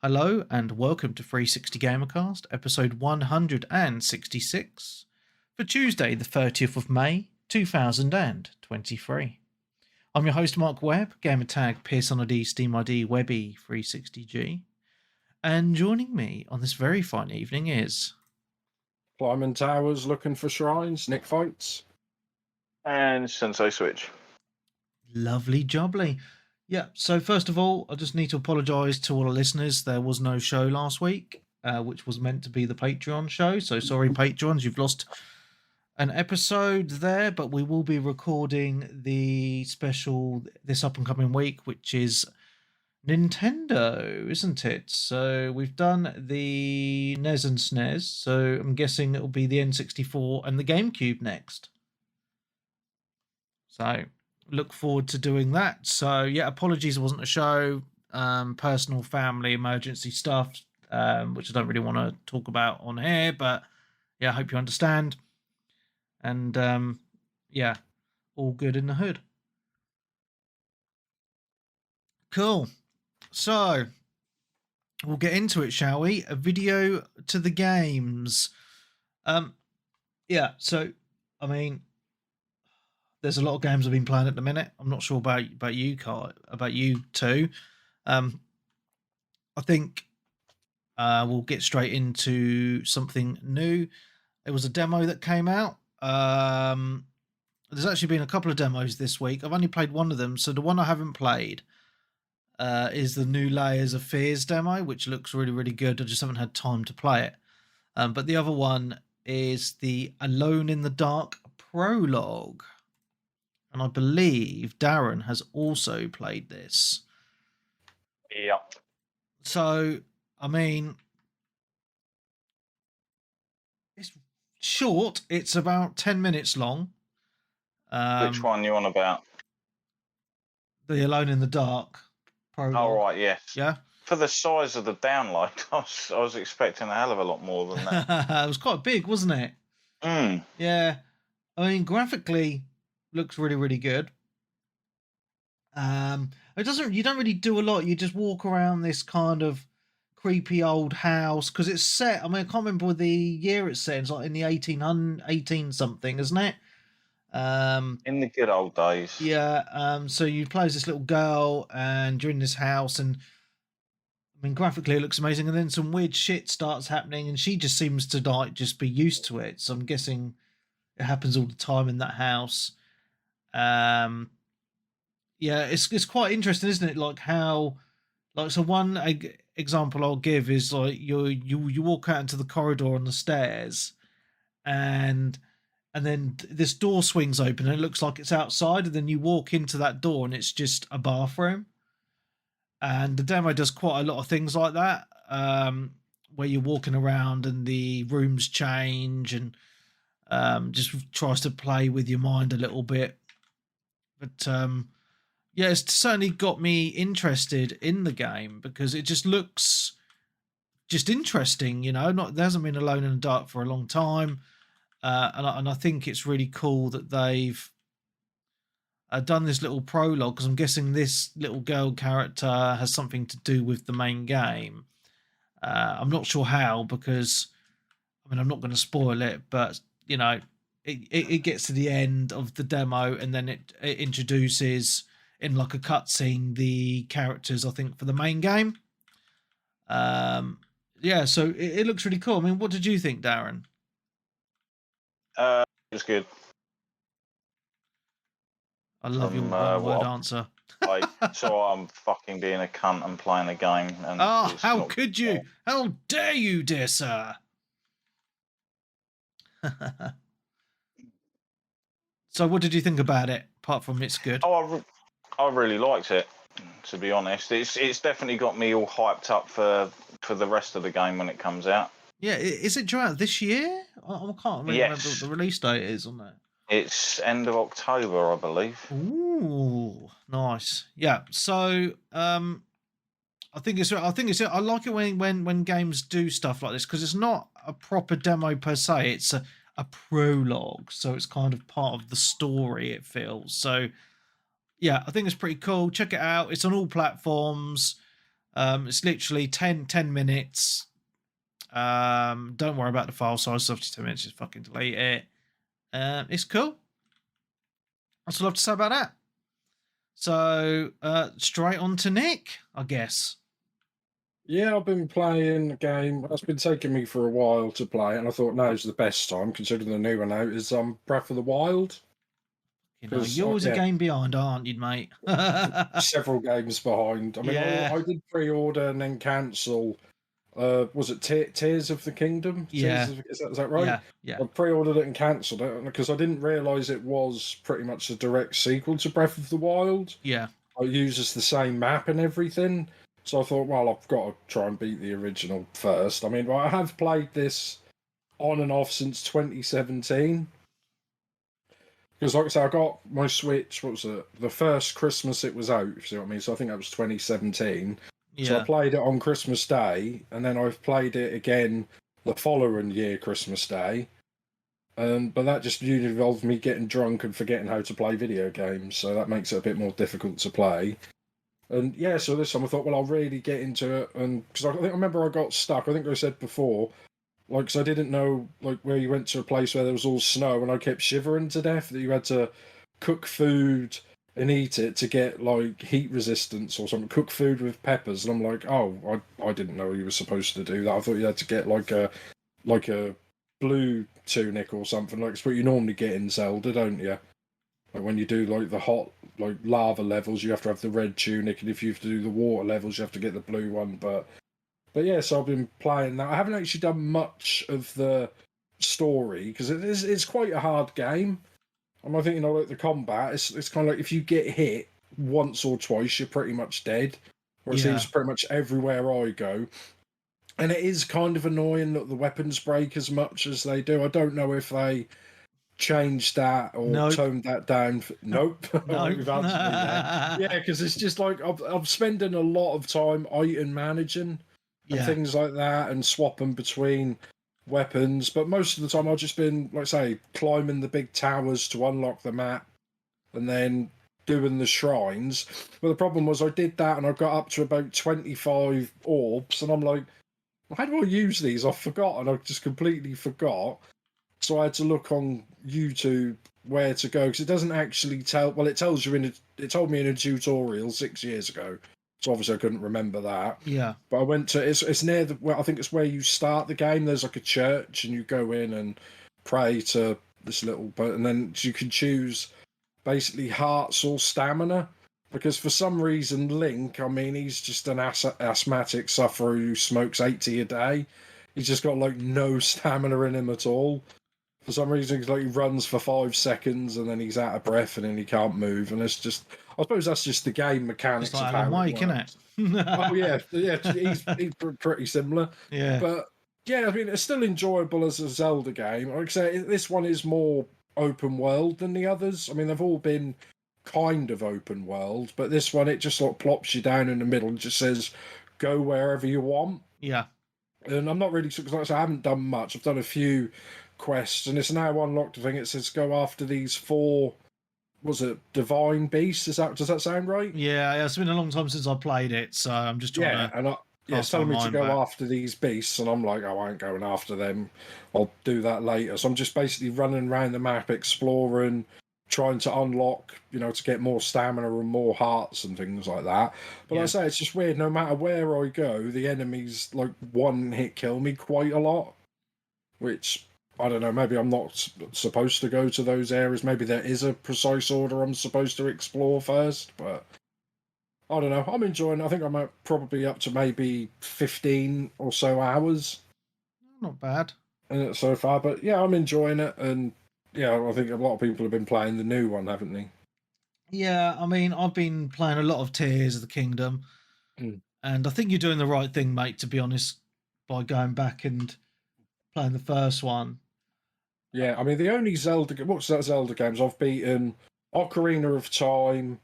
Hello and welcome to 360 Gamercast, episode 166 for Tuesday, the 30th of May, 2023. I'm your host, Mark Webb, gamertag PearsonID, SteamID, Webby360G, and joining me on this very fine evening is... Climbing towers, looking for shrines, Nick Fights. And Sensei Switch. Lovely jubbly. Yeah, so first of all, I just need to apologise to all the listeners. There was no show last week, which was meant to be the Patreon show. So sorry, Patreons, you've lost an episode there, but we will be recording the special this up and coming week, which is Nintendo, isn't it? So we've done the NES and SNES, so I'm guessing it'll be the N64 and the GameCube next. So... look forward to doing that. So yeah, apologies it wasn't a show. Personal, family, emergency stuff, which I don't really want to talk about on air, but yeah, I hope you understand. And yeah, all good in the hood. Cool. So we'll get into it, shall we? A video to the games. Yeah, so I mean, there's a lot of games I've been playing at the minute. I'm not sure about you, Kai, about you too. I think we'll get straight into something new. There was a demo that came out. There's actually been a couple of demos this week. I've only played one of them, so the one I haven't played is the new Layers of Fears demo, which looks really, really good. I just haven't had time to play it. But the other one is the Alone in the Dark Prologue. And I believe Darren has also played this. Yep. So, I mean, it's short. It's about 10 minutes long. Which one you on about? The Alone in the Dark prologue. Oh, right, yes. Yeah? For the size of the download, I was expecting a hell of a lot more than that. It was quite big, wasn't it? Mm. Yeah. I mean, graphically... looks really, really good. You don't really do a lot. You just walk around this kind of creepy old house because it's set. I mean, I can't remember the year it's set. It's like in the 18 something, isn't it? In the good old days. Yeah. So you play as this little girl, and you're in this house, and I mean, graphically it looks amazing. And then some weird shit starts happening, and she just seems to like just be used to it. So I'm guessing it happens all the time in that house. Yeah, it's quite interesting, isn't it? Like how, like, so one example I'll give is like you walk out into the corridor on the stairs, and then this door swings open and it looks like it's outside, and then you walk into that door and it's just a bathroom. And the demo does quite a lot of things like that, where you're walking around and the rooms change, and just tries to play with your mind a little bit. But yeah, it's certainly got me interested in the game because it just looks just interesting, you know. There hasn't been Alone in the Dark for a long time, and I think it's really cool that they've done this little prologue, because I'm guessing this little girl character has something to do with the main game. I'm not sure how, because I mean, I'm not going to spoil it, but you know, it gets to the end of the demo, and then it introduces in like a cutscene the characters, I think, for the main game. Yeah, so it looks really cool. I mean, what did you think, Darren? It was good. I love your one-word answer. So I'm fucking being a cunt and playing a game. And oh, how could you? How dare you, dear sir? So what did you think about it, apart from it's good? Oh, I really liked it, to be honest. It's definitely got me all hyped up for the rest of the game when it comes out. Yeah, is it due out this year? I can't really remember what the release date is on that. It's end of October, I believe. Ooh, nice. Yeah, so I think it's I like it when games do stuff like this, because it's not a proper demo per se. It's a prologue, so it's kind of part of the story, it feels. So yeah, I think it's pretty cool. Check it out. It's on all platforms. It's literally 10 minutes. Don't worry about the file size. After 10 minutes, just fucking delete it. It's cool. That's all I have to say about that. So, straight on to Nick, I guess. Yeah, I've been playing a game. It's been taking me for a while to play, and I thought now's the best time, considering the new one out is Breath of the Wild. You know, you're always a game behind, aren't you, mate? Several games behind. I mean, Yeah. I did pre-order and then cancel. Was it Tears of the Kingdom? Yeah. Is that right? Yeah. I pre-ordered it and cancelled it because I didn't realise it was pretty much a direct sequel to Breath of the Wild. Yeah. It uses the same map and everything. So I thought, well, I've got to try and beat the original first. I mean, I have played this on and off since 2017. Because, like I say, I got my Switch, what was it? The first Christmas it was out, if you see what I mean. So I think that was 2017. Yeah. So I played it on Christmas Day, and then I've played it again the following year, Christmas Day. But that just involved me getting drunk and forgetting how to play video games. So that makes it a bit more difficult to play. And yeah, so this time I thought, well, I'll really get into it. And because I remember I got stuck. I think I said before, like, because I didn't know, like, where you went to a place where there was all snow and I kept shivering to death, that you had to cook food and eat it to get, like, heat resistance or something. Cook food with peppers. And I'm like, oh, I didn't know you were supposed to do that. I thought you had to get, like a blue tunic or something. Like, it's what you normally get in Zelda, don't you? Like, when you do, like, the hot, like, lava levels, you have to have the red tunic. And if you have to do the water levels, you have to get the blue one. But yeah, so I've been playing that. I haven't actually done much of the story because it's quite a hard game. And I think, you know, like the combat, it's kind of like if you get hit once or twice, you're pretty much dead. Or it seems pretty much everywhere I go. And it is kind of annoying that the weapons break as much as they do. I don't know if they changed that or toned that down. Nope. Nope. You've answered me there. Yeah, because it's just like I'm spending a lot of time item managing and things like that and swapping between weapons. But most of the time I've just been, like I say, climbing the big towers to unlock the map and then doing the shrines. But the problem was I did that and I got up to about 25 orbs and I'm like, how do I use these? I forgot, and I just completely forgot. So I had to look on YouTube where to go because it doesn't actually tell. Well, it tells you it told me in a tutorial 6 years ago. So obviously I couldn't remember that. Yeah. But I went to it's near I think it's where you start the game. There's like a church, and you go in and pray to this little, and then you can choose basically hearts or stamina. Because for some reason, Link, I mean, he's just an asthmatic sufferer who smokes 80 a day. He's just got, like, no stamina in him at all. For some reason, he's like, he runs for 5 seconds and then he's out of breath and then he can't move. And it's just, I suppose that's just the game mechanics It's like of Alan how Wake, it works. Oh, yeah, he's pretty similar. Yeah. But, yeah, I mean, it's still enjoyable as a Zelda game. Like I say, this one is more open world than the others. I mean, they've all been kind of open world, but this one, it just like plops you down in the middle and just says go wherever you want. Yeah. And I'm not really, because like I haven't done much. I've done a few quests and it's now unlocked. I think it says go after these 4, was it divine beasts? Does that sound right? Yeah, it's been a long time since I played it, so I'm just trying to. And it's telling me to go after these beasts, and I'm like, oh, I ain't going after them. I'll do that later. So I'm just basically running around the map, exploring, trying to unlock, to get more stamina and more hearts and things like that. But like I say, it's just weird. No matter where I go, the enemies like one hit kill me quite a lot, which I don't know. Maybe I'm not supposed to go to those areas. Maybe there is a precise order I'm supposed to explore first, but I don't know. I'm enjoying it. I think I'm probably up to maybe 15 or so hours. Not bad. So far, but yeah, I'm enjoying it. And yeah, I think a lot of people have been playing the new one, haven't they? Yeah, I mean, I've been playing a lot of Tears of the Kingdom, and I think you're doing the right thing, mate, to be honest, by going back and playing the first one. Yeah, I mean, the only Zelda games I've beaten, Ocarina of Time.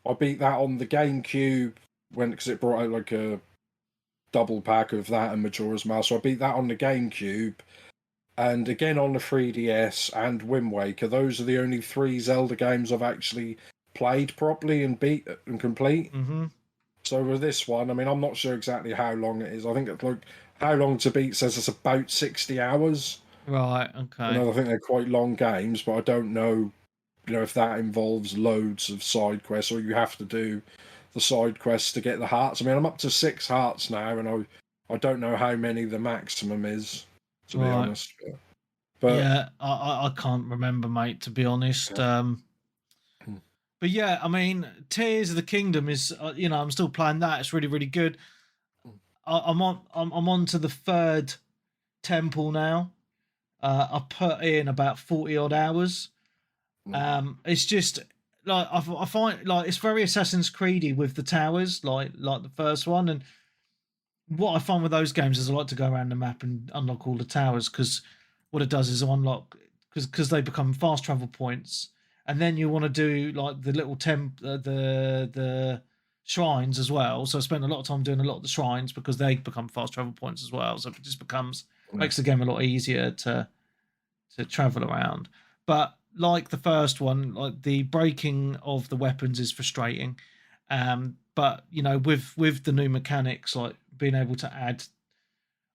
I beat that on the GameCube because it brought out like a double pack of that and Majora's Mask. So I beat that on the GameCube. And again on the 3DS and Wind Waker. Those are the only 3 Zelda games I've actually played properly and beat and complete. Mm-hmm. So with this one, I mean, I'm not sure exactly how long it is. I think it's like how long to beat says it's about 60 hours. Right. Okay. I think they're quite long games, but I don't know, if that involves loads of side quests or you have to do the side quests to get the hearts. I mean, I'm up to 6 hearts now, and I don't know how many the maximum is, to be honest. But yeah, I can't remember, mate, to be honest. Yeah. But yeah, I mean, Tears of the Kingdom is, I'm still playing that. It's really, really good. I'm on to the third temple now. I put in about 40 odd hours. It's just like I find like it's very Assassin's Creedy with the towers, like the first one. And what I find with those games is I like to go around the map and unlock all the towers, because what it does is unlock, because they become fast travel points, and then you want to do like the little the shrines as well. So I spent a lot of time doing a lot of the shrines because they become fast travel points as well. So it just makes the game a lot easier to travel around. But like the first one, like the breaking of the weapons is frustrating. But with the new mechanics, like being able to add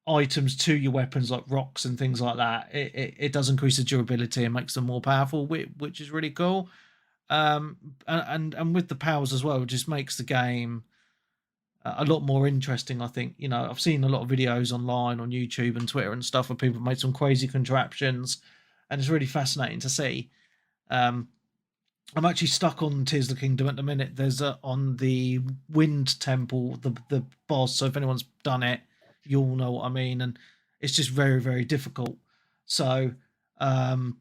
items to your weapons like rocks and things like that, it does increase the durability and makes them more powerful, which is really cool. And with the powers as well, it just makes the game a lot more interesting. I think I've seen a lot of videos online on YouTube and Twitter and stuff where people made some crazy contraptions, and it's really fascinating to see. I'm actually stuck on Tears of the Kingdom at the minute. There's on the Wind Temple, the boss. So if anyone's done it, you'll know what I mean. And it's just very, very difficult. So I'm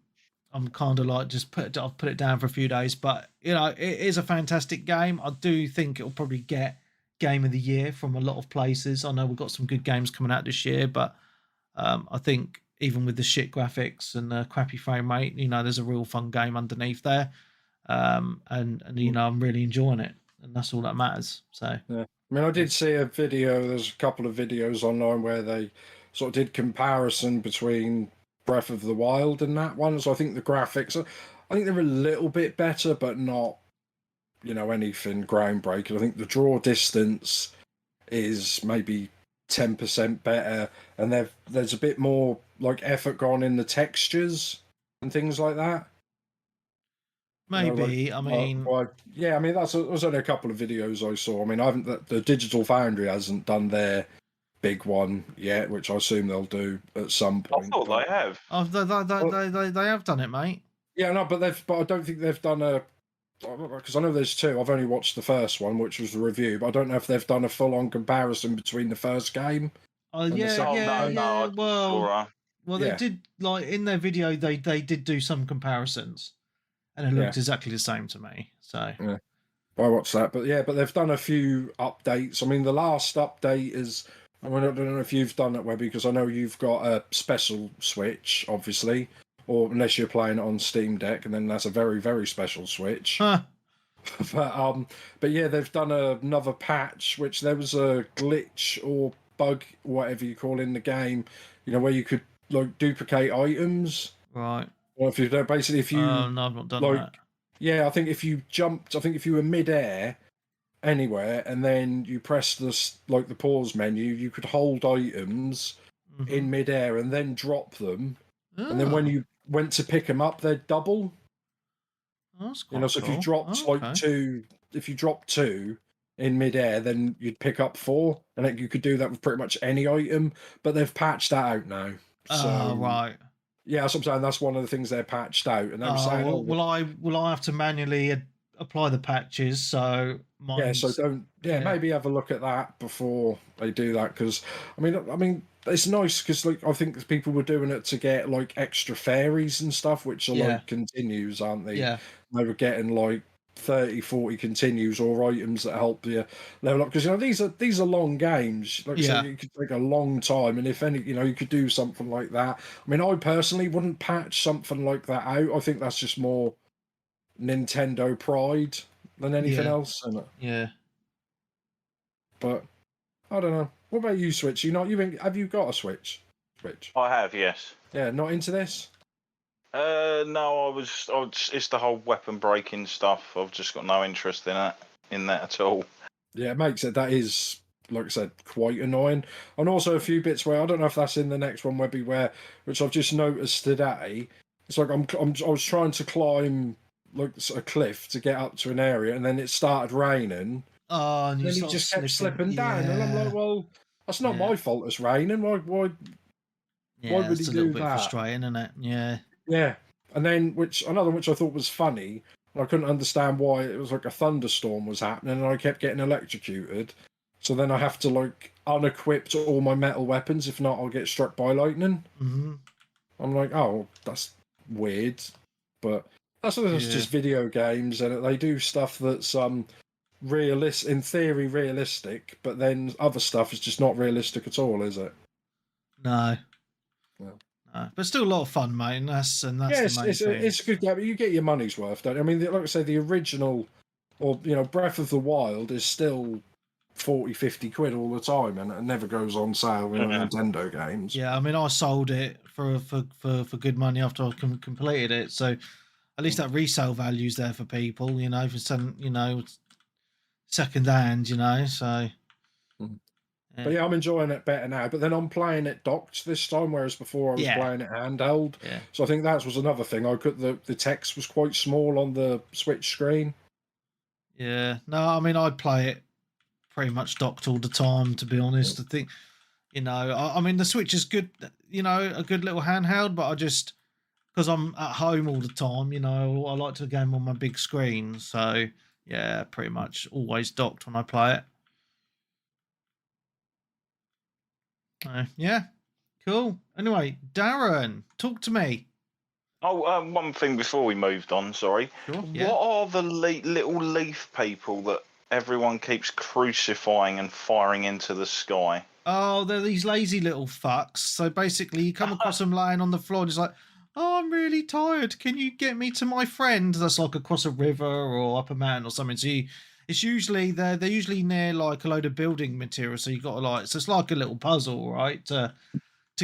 kind of like I'll put it down for a few days. But it is a fantastic game. I do think it'll probably get Game of the Year from a lot of places. I know we've got some good games coming out this year, but I think even with the shit graphics and the crappy frame rate, there's a real fun game underneath there. And I'm really enjoying it, and that's all that matters. So yeah, I mean, I did see a video. There's a couple of videos online where they sort of did comparison between Breath of the Wild and that one. So I think the graphics, I think they're a little bit better, but not anything groundbreaking. I think the draw distance is maybe 10% better, and there's a bit more like effort gone in the textures and things like that. Maybe, I mean, that was only a couple of videos I saw. I mean, I haven't. The Digital Foundry hasn't done their big one yet, which I assume they'll do at some point. I thought they have. Oh, they have done it, mate. Yeah, no, but I don't think they've done a. Because I know there's two. I've only watched the first one, which was the review, but I don't know if they've done a full-on comparison between the first game. Oh yeah. Well, they Yeah. did, like in their video. They did do some comparisons, and it looked exactly the same to me. So yeah. I watched that, but they've done a few updates. I mean, the last update is. I mean, I don't know if you've done it, Webby, because I know you've got a special Switch, obviously, or unless you're playing it on Steam Deck, and then that's a very, very special Switch. huh. But yeah, they've done another patch, which there was a glitch or bug, whatever you call in the game, where you could like duplicate items. Right. Or if you no, I've not done that. Yeah, I think if you were mid-air anywhere and then you press the pause menu, you could hold items in mid-air and then drop them, and then when you went to pick them up, they'd double. That's quite so cool. if you dropped if you dropped two in mid-air, then you'd pick up four, and you could do that with pretty much any item. But they've patched that out now. So right. yeah, so I'm saying that's one of the things they're patched out, and they were saying, will I have to manually apply the patches? So maybe have a look at that before they do that, because I mean it's nice because I think people were doing it to get like extra fairies and stuff, which are like continues, aren't they? Yeah. They were getting like 30-40 continues or items that help you level up, because these are long games. So it could take a long time, and if any, you could do something like that. I mean, I personally wouldn't patch something like that out. I think that's just more Nintendo pride than anything else, isn't it? Yeah. But I don't know. What about you, Switch? Have you got a Switch? I have, yes. Yeah, not into this? No, it's the whole weapon breaking stuff. I've just got no interest in that at all. Yeah, it makes it. That is, like I said, quite annoying. And also a few bits where I don't know if that's in the next one, maybe where, which I've just noticed today. It's like I was trying to climb like a cliff to get up to an area, and then it started raining. Oh, and And you then he start just kept slipping. slipping down, and I'm Yeah. like, well, that's not Yeah. my fault. It's raining. Why Yeah, would he it's a little do bit that? frustrating, isn't it? Yeah. Yeah. And then another which I thought was funny, and I couldn't understand why it was like a thunderstorm was happening, and I kept getting electrocuted. So then I have to like unequip all my metal weapons, if not, I'll get struck by lightning. Mm-hmm. I'm like, oh, that's weird, but that's Yeah. just video games, and they do stuff that's in theory realistic, but then other stuff is just not realistic at all, is it? No. Yeah. No. But still a lot of fun, mate. And that's the main thing. It's a good game. You get your money's worth, don't you? I mean, like I say, the original, or Breath of the Wild is still 40, 50 quid all the time, and it never goes on sale in Nintendo games. Yeah, I mean, I sold it for good money after I completed it, so at least that resale value's there for people, for some, second hand, so. Yeah. But yeah, I'm enjoying it better now. But then I'm playing it docked this time, whereas before I was playing it handheld. Yeah. So I think that was another thing. The text was quite small on the Switch screen. Yeah. No, I mean, I play it pretty much docked all the time, to be honest. I think, I mean, the Switch is good, a good little handheld, but I just, because I'm at home all the time, I like to game on my big screen. So, yeah, pretty much always docked when I play it. Yeah, cool. Anyway, Darren, talk to me. Oh, one thing before we moved on, sorry. Sure, yeah. What are the little leaf people that everyone keeps crucifying and firing into the sky? Oh, they're these lazy little fucks. So basically, you come across them lying on the floor and it's like, oh, I'm really tired. Can you get me to my friend? That's like across a river or up a mountain or something. So it's usually they're usually near like a load of building material. So you got to so it's like a little puzzle, right? To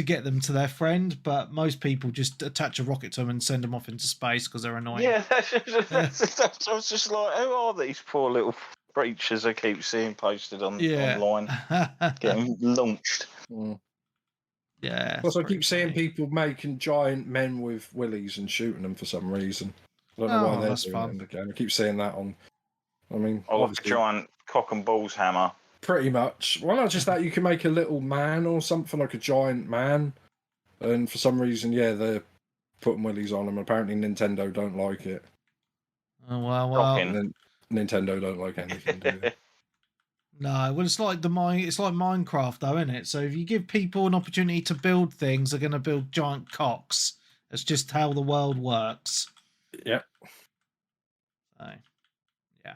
get them to their friend, but most people just attach a rocket to them and send them off into space because they're annoying. Yeah, I was just like, who are these poor little creatures I keep seeing posted online, getting launched? Yeah. Plus, I keep seeing people making giant men with willies and shooting them for some reason. I don't know why they're doing it in the game. I keep seeing that on. I mean, like a giant cock and balls hammer. Pretty much. Well, not just that, you can make a little man or something, like a giant man. And for some reason, they're putting willies on them. Apparently, Nintendo don't like it. Oh, well. Nintendo don't like anything, do they? No, well, it's like Minecraft, though, isn't it? So if you give people an opportunity to build things, they're going to build giant cocks. That's just how the world works. Yep. So, yeah.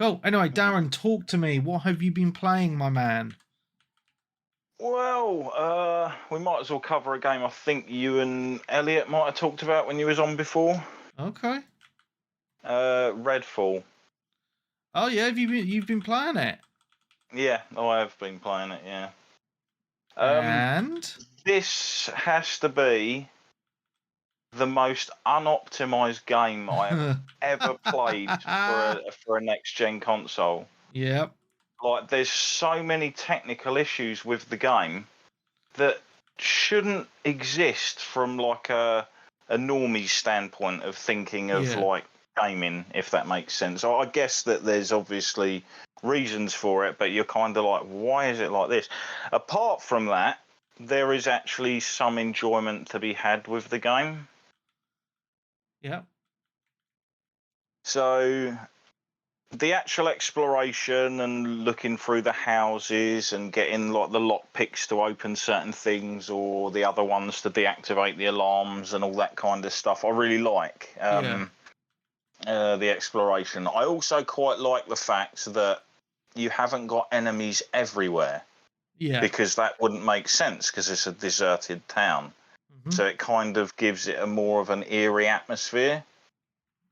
Cool. Anyway, Darren, talk to me. What have you been playing, my man? Well, we might as well cover a game I think you and Elliot might have talked about when you was on before. Okay. Redfall. Oh yeah, you've been playing it? Yeah, I have been playing it. Yeah. And this has to be the most unoptimized game I have ever played for a next gen console. Yep. Like, there's so many technical issues with the game that shouldn't exist from like a normie standpoint of thinking of like gaming, if that makes sense. I guess that there's obviously reasons for it, but you're kind of like, why is it like this? Apart from that, there is actually some enjoyment to be had with the game. Yeah. So the actual exploration and looking through the houses and getting like the lock picks to open certain things or the other ones to deactivate the alarms and all that kind of stuff, I really like. The exploration. I also quite like the fact that you haven't got enemies everywhere. Yeah. Because that wouldn't make sense because it's a deserted town. Mm-hmm. So it kind of gives it a more of an eerie atmosphere.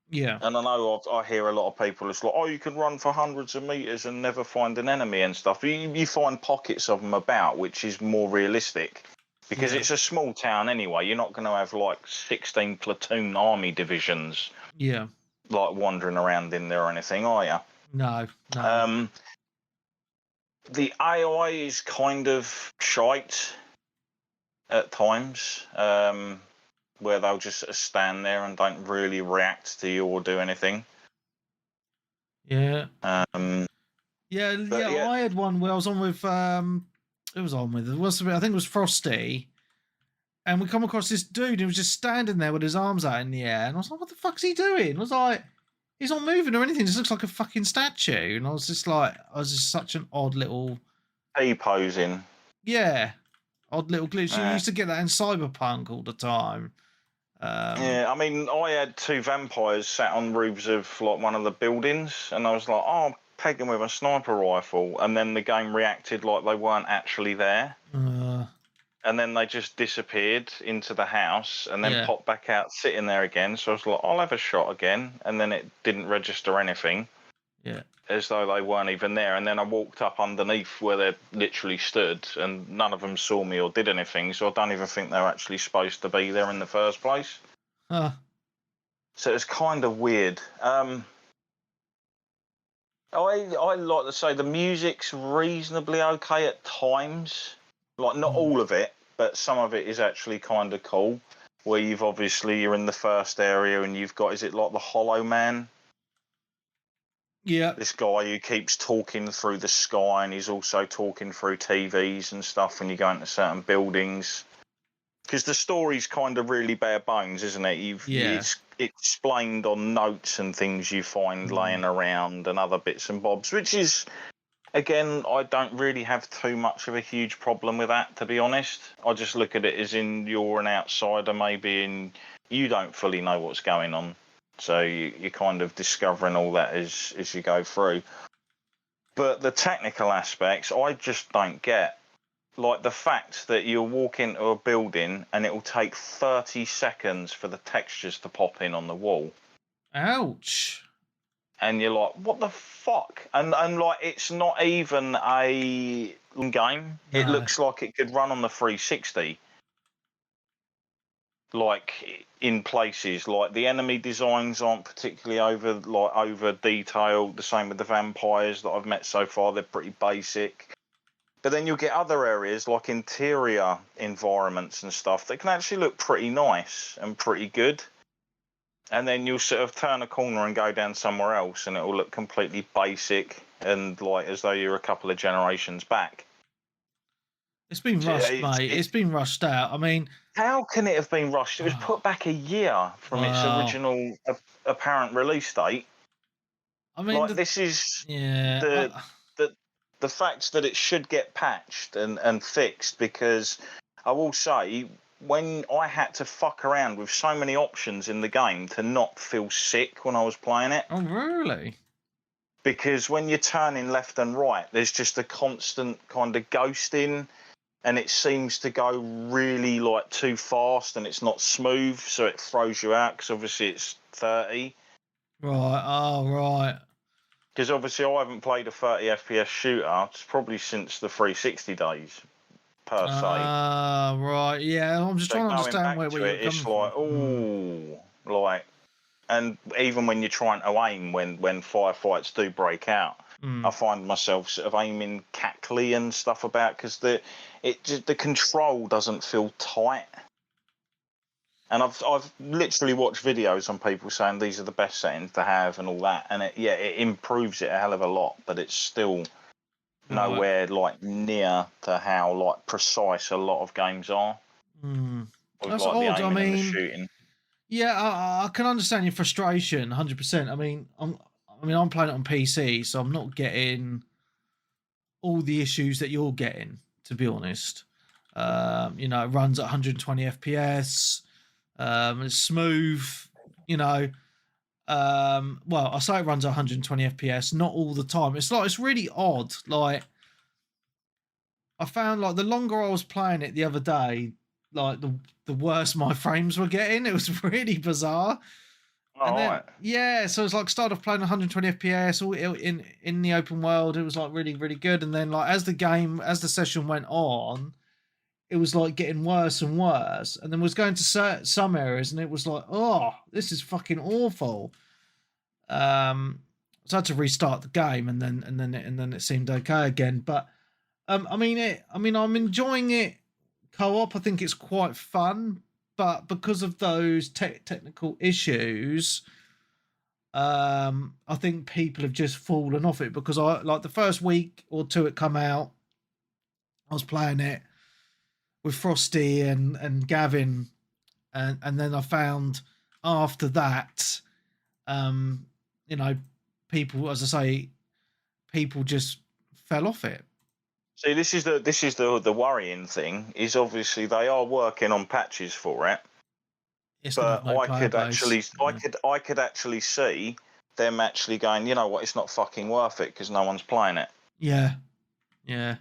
Yeah. And I know I hear a lot of people, it's like, oh, you can run for hundreds of meters and never find an enemy and stuff. You find pockets of them about, which is more realistic. Because it's a small town anyway. You're not going to have like 16 platoon army divisions. Yeah. Like wandering around in there or anything, are you? No. The AI is kind of shite at times, where they'll just sort of stand there and don't really react to you or do anything. Yeah. Yeah, I had one where I was on with who was on with? I think it was Frosty. And we come across this dude who was just standing there with his arms out in the air. And I was like, what the fuck's he doing? I was like, he's not moving or anything. He just looks like a fucking statue. And I was just such an odd little... Posing. Yeah. Odd little glitch. You used to get that in Cyberpunk all the time. Yeah, I mean, I had 2 vampires sat on roofs of like one of the buildings. And I was like, oh, peg them with a sniper rifle. And then the game reacted like they weren't actually there. And then they just disappeared into the house and then popped back out sitting there again. So I was like, I'll have a shot again. And then it didn't register anything. Yeah. As though they weren't even there. And then I walked up underneath where they literally stood and none of them saw me or did anything. So I don't even think they were actually supposed to be there in the first place. So it was kind of weird. I like to say the music's reasonably okay at times. Like, not all of it, but some of it is actually kind of cool. Where you're in the first area and you've got, is it like the Hollow Man? Yeah. This guy who keeps talking through the sky and he's also talking through TVs and stuff when you go into certain buildings. Because the story's kind of really bare bones, isn't it? It's explained on notes and things you find laying around and other bits and bobs, which is... Again, I don't really have too much of a huge problem with that, to be honest. I just look at it as in you're an outsider, maybe, and you don't fully know what's going on. So you're kind of discovering all that as you go through. But the technical aspects, I just don't get. Like the fact that you'll walk into a building and it will take 30 seconds for the textures to pop in on the wall. Ouch. And you're like, what the fuck? And like, it's not even a game. No. It looks like it could run on the 360. Like, in places. Like, the enemy designs aren't particularly over detailed. The same with the vampires that I've met so far. They're pretty basic. But then you'll get other areas, like interior environments and stuff, that can actually look pretty nice and pretty good. And then you'll sort of turn a corner and go down somewhere else and it will look completely basic and like as though you're a couple of generations back. It's been rushed, mate. It's been rushed out. I mean... How can it have been rushed? It was put back a year from its original apparent release date. I mean... this is... Yeah... The fact that it should get patched and fixed, because I will say... When I had to fuck around with so many options in the game to not feel sick when I was playing it. Oh, really? Because when you're turning left and right, there's just a constant kind of ghosting, and it seems to go really like too fast, and it's not smooth, so it throws you out. Because obviously it's 30. Right. Oh, right. Because obviously I haven't played a 30 FPS shooter. It's probably since the 360 days. Per se. Right, yeah. I'm just trying to understand where you're coming it's like, like, and even when you're trying to aim, when firefights do break out, I find myself sort of aiming cackly and stuff about because the control doesn't feel tight. And I've literally watched videos on people saying these are the best settings to have and all that, and it improves it a hell of a lot, but it's still nowhere like near to how like precise a lot of games are. That's odd. I mean, yeah, I can understand your frustration 100%. I mean, I'm playing it on PC, so I'm not getting all the issues that you're getting, to be honest. It runs at 120 FPS. It's smooth. Well, I say it runs at 120 FPS, not all the time. It's really odd. Like, I found like the longer I was playing it the other day, like the worse my frames were getting. It was really bizarre. And then, yeah, so it's like started off playing 120 FPS all in the open world. It was like really, really good. And then like as the session went on, it was like getting worse and worse. And then was going to some areas and it was like, oh, this is fucking awful. So So I had to restart the game, and then it seemed okay again. But I mean, I'm enjoying it co-op. I think it's quite fun, but because of those technical issues, I think people have just fallen off it. Because I like the first week or two it come out, I was playing it with Frosty and Gavin, and then I found after that, um, you know, people, as I say, people just fell off it. See, this is the worrying thing. Is obviously they are working on patches for it, It's gonna have but no player base. I could actually see them actually going, you know what, it's not fucking worth it because no one's playing it. Yeah, yeah,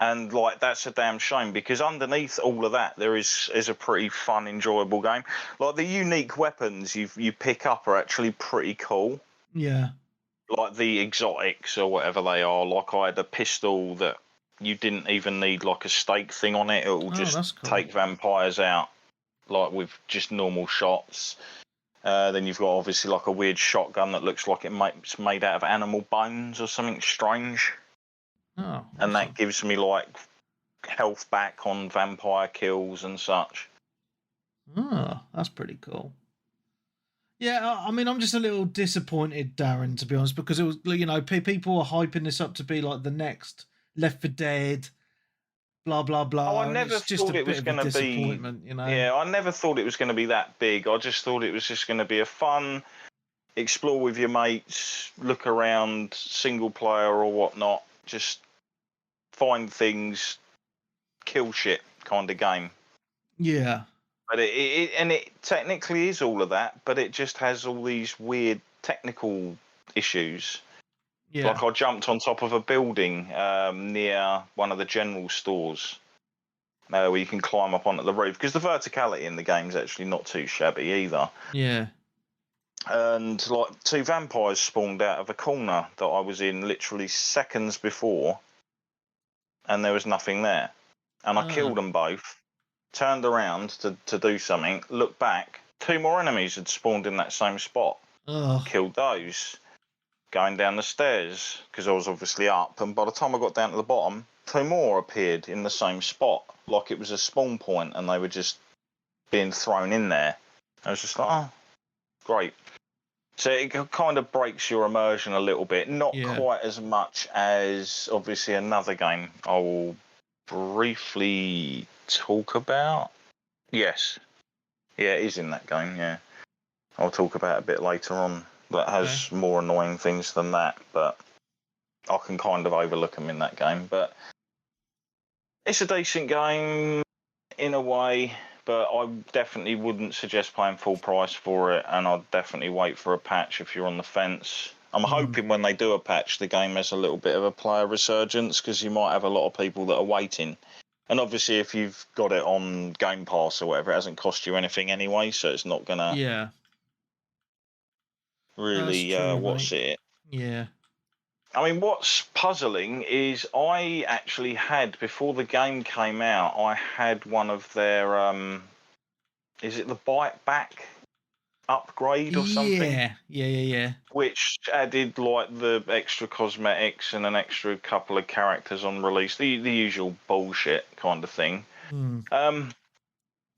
And like that's a damn shame because underneath all of that there is a pretty fun, enjoyable game. Like the unique weapons you pick up are actually pretty cool. yeah. Like the exotics or whatever they are. Like I had a pistol that you didn't even need like a stake thing on it. It will That's just cool. take vampires out like with just normal shots. Then you've got obviously like a weird shotgun that looks like it's made out of animal bones or something strange. Oh, And awesome. that gives me like health back on vampire kills and such. Oh, that's pretty cool. Yeah, I mean, I'm just a little disappointed, Darren, to be honest, because it was, you know, people are hyping this up to be like the next Left 4 Dead, blah blah blah. Oh, I and never it's just a thought it bit was of a going to be. disappointment, you know. Yeah, I never thought it was going to be that big. I just thought it was just going to be a fun, explore with your mates, look around, single player or whatnot, just find things, kill shit kind of game. Yeah. But it technically is all of that, but it just has all these weird technical issues. Yeah. Like I jumped on top of a building near one of the general stores where you can climb up onto the roof because the verticality in the game is actually not too shabby either. Yeah. And like two vampires spawned out of a corner that I was in literally seconds before, and there was nothing there. And I killed them both, turned around to do something, looked back, two more enemies had spawned in that same spot. Killed those. Going down the stairs, because I was obviously up, and by the time I got down to the bottom, two more appeared in the same spot, like it was a spawn point, and they were just being thrown in there. I was just like, oh, great. So it kind of breaks your immersion a little bit. Not quite as much as, obviously, another game I will briefly talk about. Yes. Yeah, it is in that game, yeah. I'll talk about it a bit later on. That has more annoying things than that, but I can kind of overlook them in that game. But it's a decent game in a way, but I definitely wouldn't suggest paying full price for it, and I'd definitely wait for a patch if you're on the fence. I'm hoping when they do a patch, the game has a little bit of a player resurgence, because you might have a lot of people that are waiting. And obviously, if you've got it on Game Pass or whatever, it hasn't cost you anything anyway, so it's not going to really what's it. Yeah. I mean, what's puzzling is I actually had, before the game came out, I had one of their, is it the Bite Back upgrade or something? Yeah. Which added like the extra cosmetics and an extra couple of characters on release, the usual bullshit kind of thing. And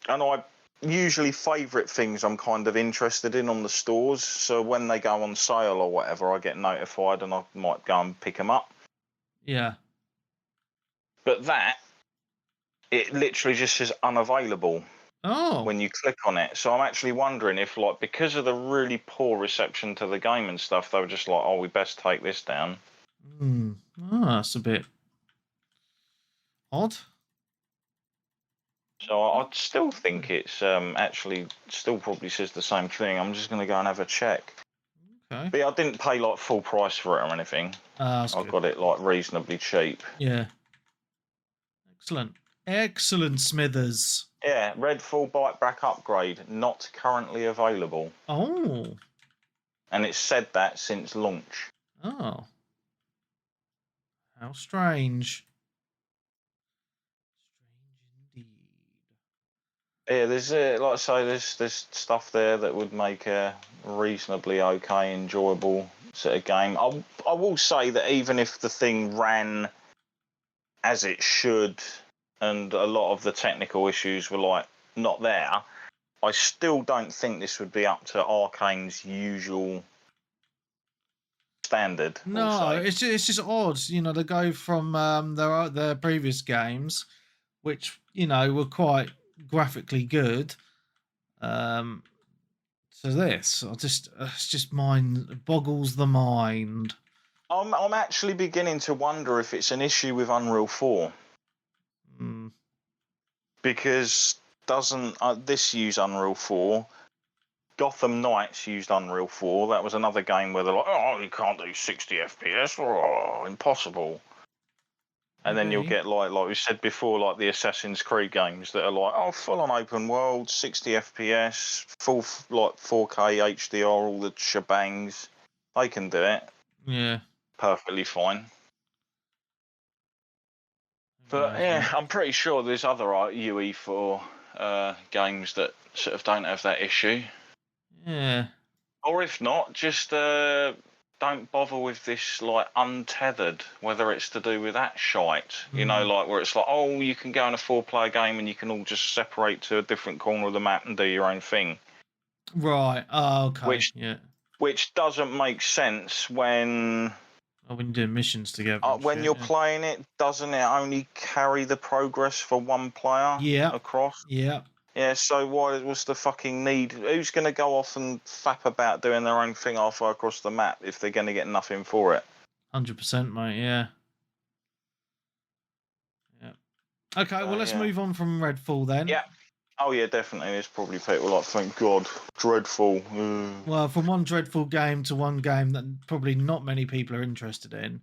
I usually favourite things I'm kind of interested in on the stores, so when they go on sale or whatever, I get notified and I might go and pick them up. Yeah. But it literally just says unavailable when you click on it. So I'm actually wondering if, like, because of the really poor reception to the game and stuff, they were just like, oh, we best take this down. That's a bit odd. So I still think it's actually still probably says the same thing. I'm just going to go and have a check. Okay. But yeah, I didn't pay like full price for it or anything. I got it like reasonably cheap. Yeah. Excellent, Smithers. Yeah, Redfall Bite Back upgrade not currently available. Oh. And it's said that since launch. Oh. How strange. Yeah, there's like I say, there's stuff there that would make a reasonably okay, enjoyable sort of game. I will say that even if the thing ran as it should, and a lot of the technical issues were like not there, I still don't think this would be up to Arcane's usual standard. No, it's just odd. You know, they go from their previous games, which were quite graphically good, to this. It's just mind boggles the mind. I'm actually beginning to wonder if it's an issue with Unreal 4. Because doesn't this use Unreal 4? Gotham Knights used Unreal 4. That was another game where they're like, oh, you can't do 60 FPS. Oh, impossible. And then you'll get like we said before, like the Assassin's Creed games that are like, oh, full on open world, 60 FPS, full like 4K HDR, all the shebangs. They can do it. Yeah. Perfectly fine. But yeah, I'm pretty sure there's other UE4 games that sort of don't have that issue. Yeah. Or if not, just don't bother with this like untethered, whether it's to do with that shite. You know, like where it's like, oh, you can go in a 4-player game and you can all just separate to a different corner of the map and do your own thing. Right. Oh, okay. Which doesn't make sense when you're doing missions together. When you're playing it, doesn't it only carry the progress for one player across? Yeah. Yeah, so what's the fucking need? Who's going to go off and fap about doing their own thing halfway across the map if they're going to get nothing for it? 100%, mate, yeah. Okay, well, let's move on from Redfall then. Yeah. Oh, yeah, definitely. There's probably people like, thank God, Dreadful. Well, from one dreadful game to one game that probably not many people are interested in.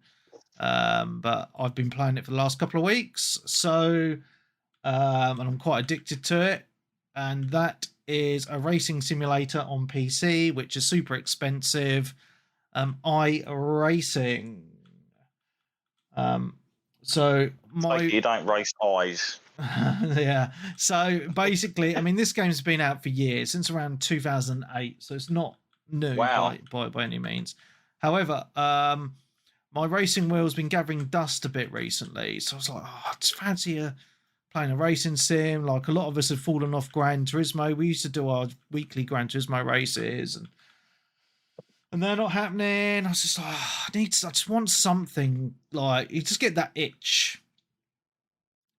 But I've been playing it for the last couple of weeks, so and I'm quite addicted to it. And that is a racing simulator on PC, which is super expensive. iRacing. So you don't race eyes. Yeah. So basically, I mean, this game's been out for years, since around 2008. So it's not new by any means. However, my racing wheel's been gathering dust a bit recently. So I was like, I just fancy playing a racing sim. Like a lot of us have fallen off Gran Turismo. We used to do our weekly Gran Turismo races, and they're not happening. I was just like, I just want something, like, you just get that itch.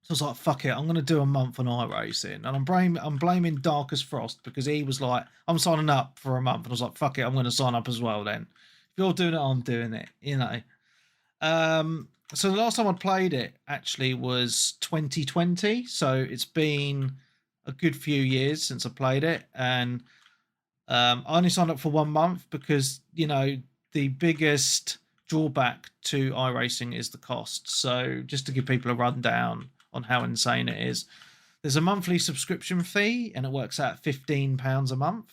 So I was like, fuck it, I'm going to do a month on iRacing. And I'm blaming Darkest Frost because he was like, I'm signing up for a month. And I was like, fuck it, I'm going to sign up as well then. If you're doing it, I'm doing it, you know. So the last time I played it actually was 2020. So it's been a good few years since I played it. And I only signed up for 1 month because, you know, the biggest drawback to iRacing is the cost. So just to give people a rundown on how insane it is, there's a monthly subscription fee and it works out £15 a month.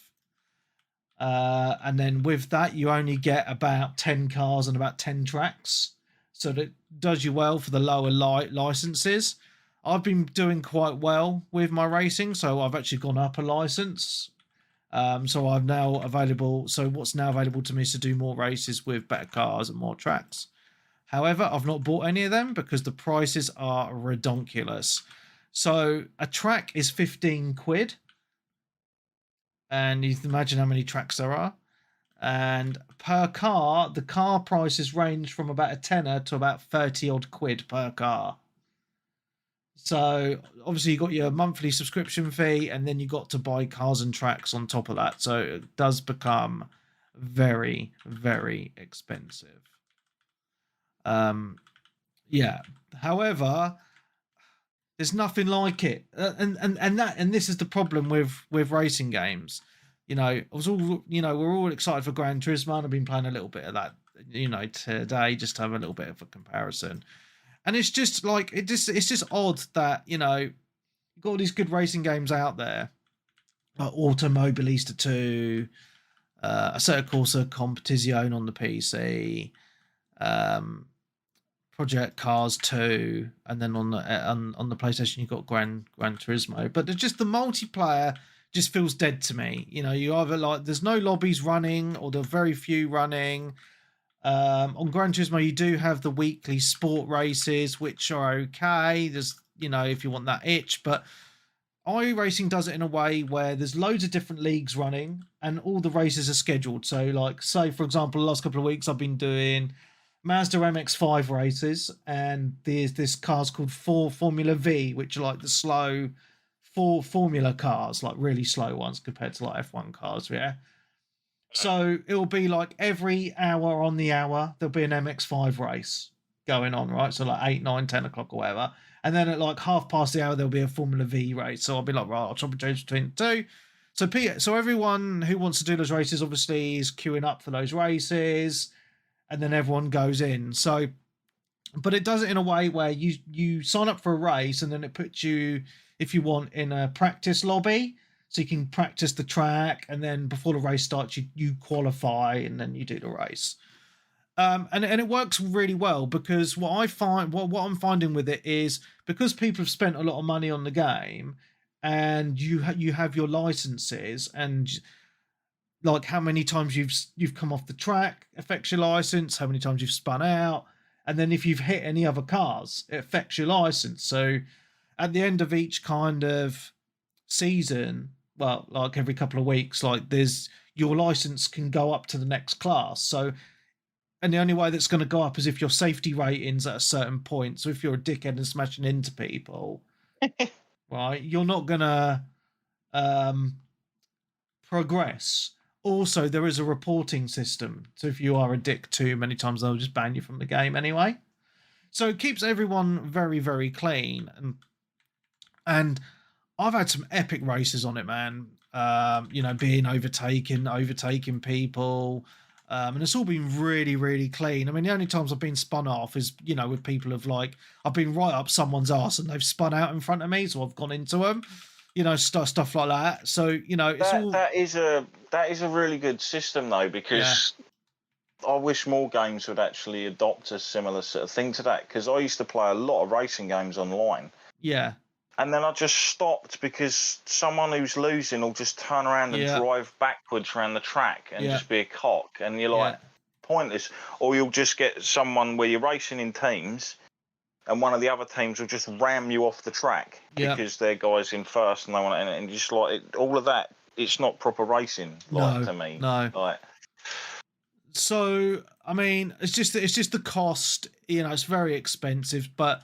And then with that, you only get about 10 cars and about 10 tracks. So that does you well for the lower licenses. I've been doing quite well with my racing, so I've actually gone up a license. So I'm now available. So what's now available to me is to do more races with better cars and more tracks. However, I've not bought any of them because the prices are redonkulous. So a track is 15 quid. And you can imagine how many tracks there are. And per car, the car prices range from about a tenner to about 30 odd quid per car. So obviously you got your monthly subscription fee and then you got to buy cars and tracks on top of that. So it does become very, very expensive. Yeah. However, there's nothing like it. And this is the problem with racing games. You know, we're all excited for Gran Turismo, and I've been playing a little bit of that, you know, today, just to have a little bit of a comparison. And it's just like, it's just odd that, you know, you've got all these good racing games out there, like Automobilista 2, Assetto Corsa Competizione on the PC, Project Cars 2, and then on the PlayStation you've got Gran Turismo. But just the multiplayer just feels dead to me. You know, you either like, there's no lobbies running, or there are very few running. On Gran Turismo, you do have the weekly sport races, which are okay. There's, if you want that itch, but iRacing does it in a way where there's loads of different leagues running and all the races are scheduled. So, like, say, for example, the last couple of weeks I've been doing Mazda MX-5 races, and there's this car's called Formula V, which are like the slow Formula cars, like really slow ones compared to like F1 cars, yeah. So it'll be like every hour on the hour, there'll be an MX-5 race going on, right? So like 8, 9, 10 o'clock or whatever. And then at like half past the hour, there'll be a Formula V race. So I'll be like, right, I'll chop and change between the two. So everyone who wants to do those races obviously is queuing up for those races, and then everyone goes in. So, but it does it in a way where you sign up for a race, and then it puts you, if you want, in a practice lobby. So you can practice the track, and then before the race starts, you qualify, and then you do the race. And it works really well, because what I'm finding with it is, because people have spent a lot of money on the game, and you have your licenses, and like how many times you've come off the track affects your license, how many times you've spun out, and then if you've hit any other cars, it affects your license. So at the end of each kind of season, well, like every couple of weeks, like there's, your license can go up to the next class. So, and the only way that's going to go up is if your safety rating's at a certain point. So if you're a dickhead and smashing into people, right, you're not going to progress. Also, there is a reporting system. So if you are a dick too many times, they'll just ban you from the game anyway. So it keeps everyone very, very clean. And I've had some epic races on it, man. Being overtaking people. And it's all been really, really clean. I mean, the only times I've been spun off is, with people of like, I've been right up someone's arse and they've spun out in front of me, so I've gone into them, stuff like that. So, it's that is a really good system though, because I wish more games would actually adopt a similar sort of thing to that, because I used to play a lot of racing games online. Yeah. And then I just stopped because someone who's losing will just turn around and drive backwards around the track and just be a cock. And you're like, pointless. Or you'll just get someone where you're racing in teams and one of the other teams will just ram you off the track because their guy's in first and they want to, and just like all of that, it's not proper racing, to me. No. Like, so, I mean, it's just the cost, it's very expensive, but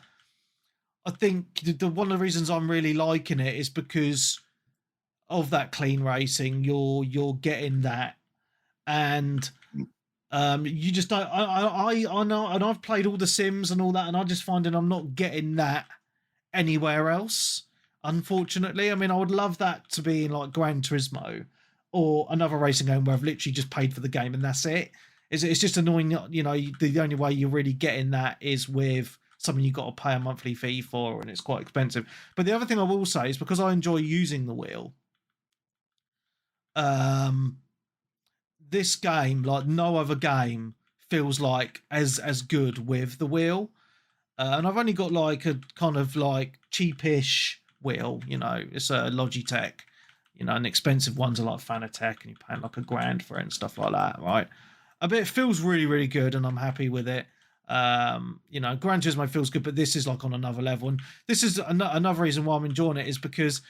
I think one of the reasons I'm really liking it is because of that clean racing. You're getting that, and you just don't. I know, and I've played all the Sims and all that, and I just finding I'm not getting that anywhere else. Unfortunately, I mean, I would love that to be in like Gran Turismo or another racing game where I've literally just paid for the game and that's it. It's just annoying. The only way you're really getting that is with something you've got to pay a monthly fee for, and it's quite expensive. But the other thing I will say is, because I enjoy using the wheel, this game, like no other game, feels like as good with the wheel. And I've only got like a kind of like cheapish wheel, it's a Logitech, and expensive ones are like Fanatec, and you're paying like $1,000 for it and stuff like that, right? But it feels really, really good, and I'm happy with it. Gran Turismo feels good, but this is like on another level, and this is another reason why I'm enjoying it, is because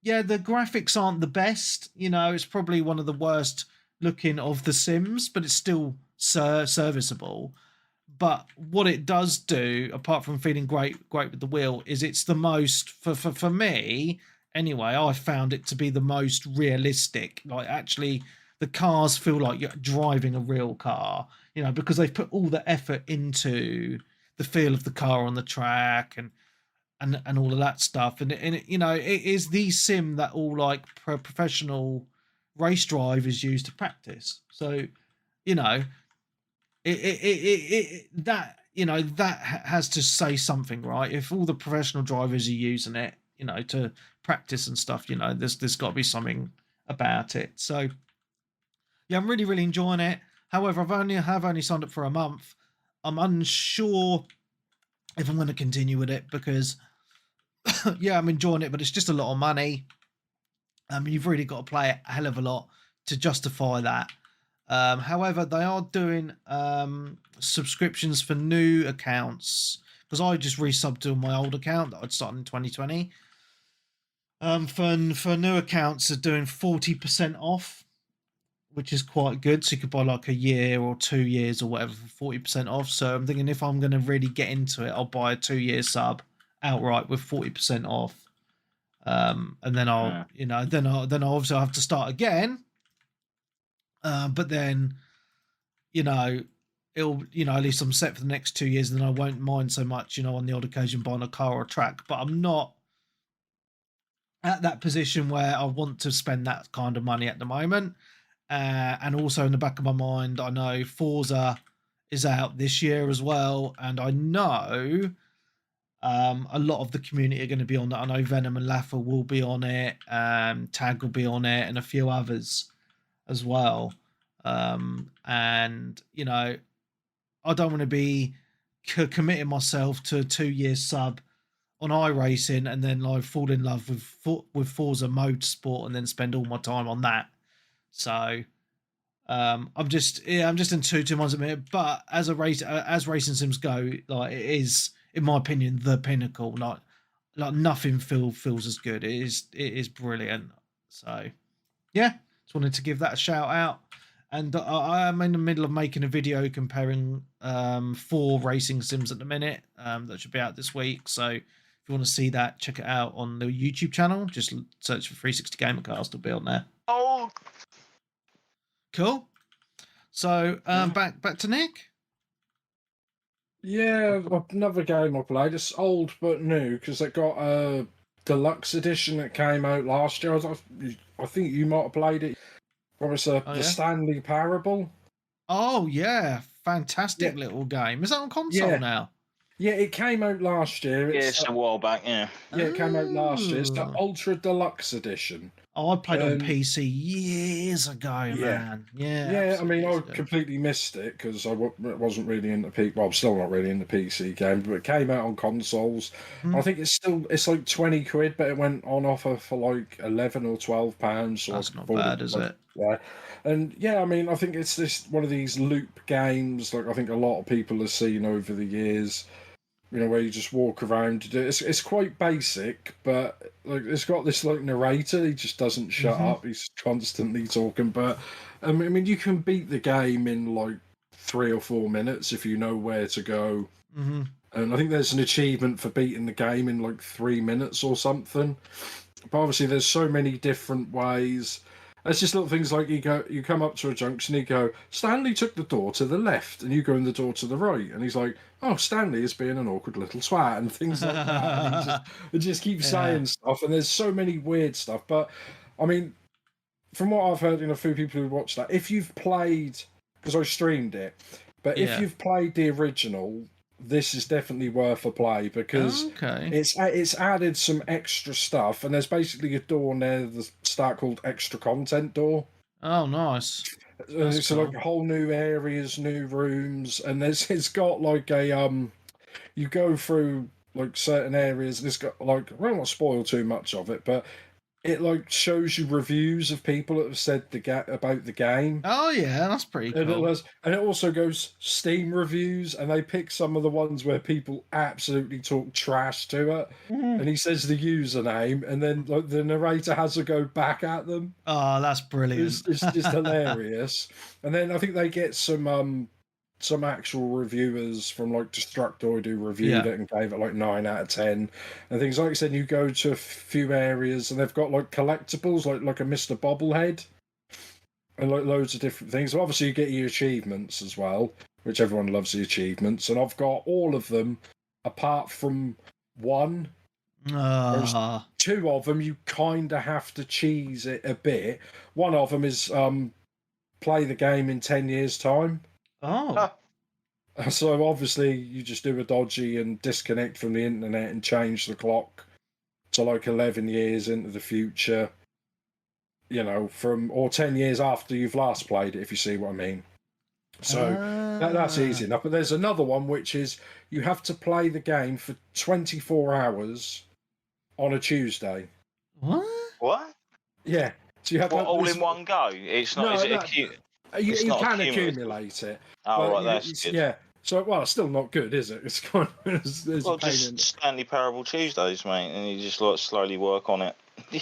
the graphics aren't the best. It's probably one of the worst looking of the Sims, but it's still serviceable. But what it does do, apart from feeling great with the wheel, is it's the most, for me anyway, I found it to be the most realistic. Like, actually, the cars feel like you're driving a real car, because they've put all the effort into the feel of the car on the track and all of that stuff. And it is the sim that all like professional race drivers use to practice. So, that has to say something, right? If all the professional drivers are using it, to practice and stuff, there's got to be something about it. So, yeah, I'm really, really enjoying it. However, I've only signed up for a month. I'm unsure if I'm going to continue with it because, I'm enjoying it, but it's just a lot of money. You've really got to play it a hell of a lot to justify that. However, they are doing subscriptions for new accounts, because I just resubbed to my old account that I'd started in 2020. For new accounts, they're doing 40% off, which is quite good. So you could buy like a year or 2 years or whatever for 40% off. So I'm thinking if I'm going to really get into it, I'll buy a 2-year sub outright with 40% off. And then I'll, then I'll obviously have to start again. But then, it'll, at least I'm set for the next 2 years, and then I won't mind so much, on the odd occasion buying a car or a track. But I'm not at that position where I want to spend that kind of money at the moment. And also in the back of my mind, I know Forza is out this year as well, and I know a lot of the community are going to be on that. I know Venom and Laffer will be on it, Tag will be on it, and a few others as well. And I don't want to be committing myself to a 2-year sub on iRacing and then like fall in love with Forza Motorsport and then spend all my time on that. So I'm just in two minds a minute. But as racing sims go, like, it is, in my opinion, the pinnacle. Like nothing feels as good. It is brilliant. So yeah, just wanted to give that a shout out. And I am in the middle of making a video comparing 4 racing sims at the minute. That should be out this week. So if you want to see that, check it out on the YouTube channel. Just search for 360 Gamercast. It'll be on there. Oh, cool. So back to Nick. Yeah, another game I played. It's old but new because it got a deluxe edition that came out last year. I think you might have played it. What was the Stanley Parable? Oh yeah, fantastic little game. Is that on console now? Yeah, it came out last year. It's a while back. Yeah. Yeah, it came out last year. It's the Ultra Deluxe Edition. Oh, I played on PC years ago, man. Yeah. Yeah, I mean, I completely missed it because I wasn't really into PC. Well, I'm still not really into PC games, but it came out on consoles. I think it's like 20 quid, but it went on offer for like 11 or 12 pounds. So that's not bad, is it? Yeah. And yeah, I mean, I think it's this one of these loop games. Like I think a lot of people have seen over the years. Where you just walk around to do it. It's quite basic, but like it's got this like narrator. He just doesn't shut up. He's constantly talking. But I mean, you can beat the game in like 3 or 4 minutes if you know where to go. And I think there's an achievement for beating the game in like 3 minutes or something. But obviously, there's so many different ways. It's just little things like you come up to a junction, you go, Stanley took the door to the left, and you go in the door to the right, and he's like, oh, Stanley is being an awkward little swat, and things like that. And he just keeps saying stuff, and there's so many weird stuff. But I mean, from what I've heard in a few people who watched that, if you've played, because I streamed it, but if you've played the original, this is definitely worth a play because it's added some extra stuff, and there's basically a door near the start called extra content door. Oh, nice. So cool. Like whole new areas, new rooms, and it's got like a you go through like certain areas, and it's got like, I don't want to spoil too much of it, but it like shows you reviews of people that have said about the game. Oh yeah, that's pretty cool. And it also goes Steam reviews, and they pick some of the ones where people absolutely talk trash to it. And he says the username, and then like the narrator has to go back at them. Oh, that's brilliant! It's just hilarious. And then I think they get some actual reviewers from like Destructoid who reviewed it and gave it like 9 out of 10 and things. Like I said, you go to a few areas and they've got like collectibles like a Mr. Bobblehead and like loads of different things. So obviously you get your achievements as well, which everyone loves the achievements, and I've got all of them apart from one. 2 of them you kind of have to cheese it a bit. One of them is play the game in 10 years time. Oh. So obviously you just do a dodgy and disconnect from the internet and change the clock to like 11 years into the future, or 10 years after you've last played it, if you see what I mean. So that's easy enough. But there's another one, which is you have to play the game for 24 hours on a Tuesday. What? What? Yeah. So you have all in one go? It's not. Is it a cute? You not can cumulative. accumulate it. Oh, but right, that's good. Yeah. So, well, it's still not good, is it? It's kind of it's Well, a pain just in. Stanley Parable Tuesdays, mate, and you just like slowly work on it.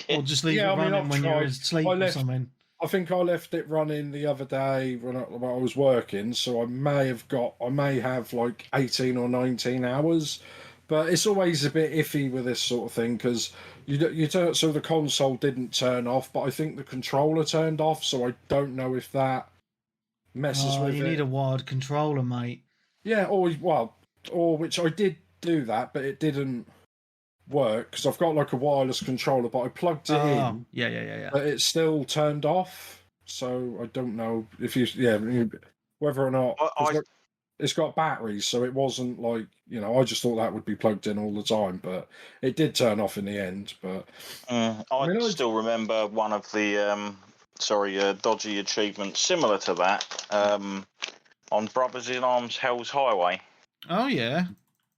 Or just leave it Yeah, I mean, running I've when you're tried. asleep I or left. something. I think I left it running the other day when I was working, so I may have like 18 or 19 hours, but it's always a bit iffy with this sort of thing because so the console didn't turn off, but I think the controller turned off, so I don't know if that messes Oh, with you it. need a wired controller, mate. Yeah, or which I did do that, but it didn't work because I've got like a wireless controller, but I plugged it in. Yeah. But it's still turned off, so I don't know if whether or not because it's got batteries, so it wasn't like I just thought that would be plugged in all the time, but it did turn off in the end. But I still remember one of the dodgy achievements similar to that on Brothers in Arms Hell's Highway. Oh yeah.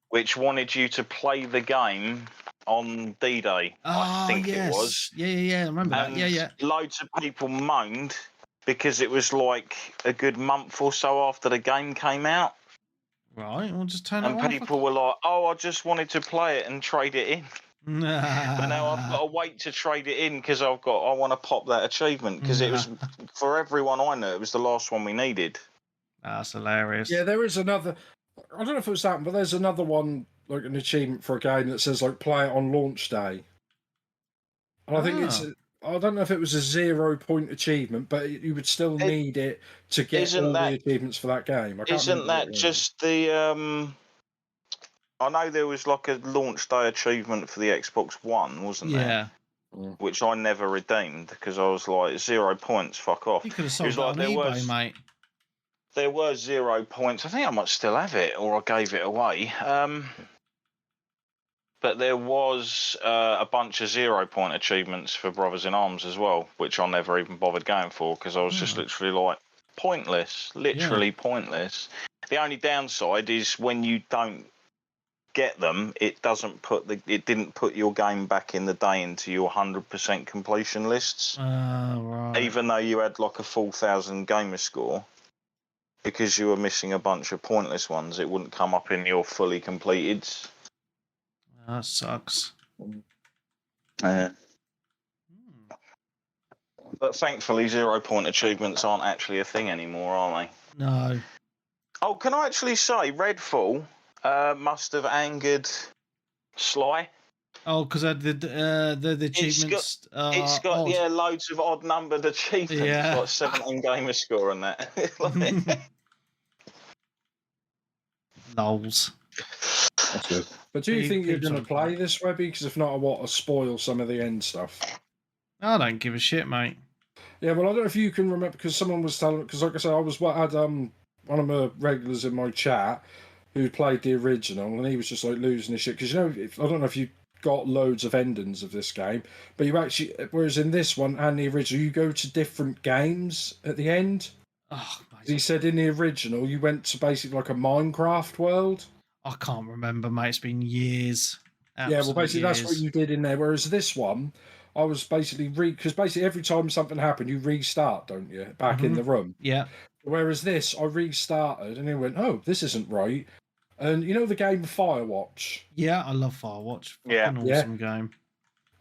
Which wanted you to play the game on D-Day, I think it was. Yeah. I remember that. Yeah. Loads of people moaned because it was like a good month or so after the game came out. Right, we'll just turn it off. And people were like, "Oh, I just wanted to play it and trade it in." But now I've got to wait to trade it in because I want to pop that achievement because it was for everyone I knew. It was the last one we needed. That's hilarious. Yeah, there is another. I don't know if it was that one, but there's another one, like an achievement for a game that says like play it on launch day. And I think I don't know if it was a 0-point achievement, but you would still need it to get all the achievements for that game. Isn't that just the I know there was like a launch day achievement for the Xbox One, wasn't there? Yeah. Which I never redeemed because I was like 0 points, fuck off. You could have sold it on eBay, mate. There were 0 points. I think I might still have it, or I gave it away. But there was a bunch of 0-point achievements for Brothers in Arms as well, which I never even bothered going for because I was just literally like pointless, pointless. The only downside is when you don't get them, it didn't put your game back in the day into your 100% completion lists. Right. Even though you had like a full 1,000 gamer score. Because you were missing a bunch of pointless ones, it wouldn't come up in your fully completed. That sucks. But thankfully, 0-point achievements aren't actually a thing anymore, are they? No. Oh, can I actually say Redfall must have angered Sly? Oh, because the achievements. It's got loads of odd numbered achievements, like 17 gamer score and that. Lols. That's good. But do you think you're going to play this, Webby? Because if not, I want to spoil some of the end stuff. I don't give a shit, mate. Yeah, well, I don't know if you can remember, because someone was telling, because like I said, I had one of my regulars in my chat who played the original, and he was just like losing his shit. Because I don't know if you got loads of endings of this game, but you actually, whereas in this one and the original, you go to different games at the end. Oh, he said in the original, you went to basically like a Minecraft world. I can't remember, mate. It's been years. Yeah, well, basically that's what you did in there. Whereas this one, I was basically because basically every time something happened, you restart, don't you? Back in the room. Yeah. Whereas this, I restarted and it went, oh, this isn't right. And you know the game Firewatch? Yeah, I love Firewatch. Awesome game.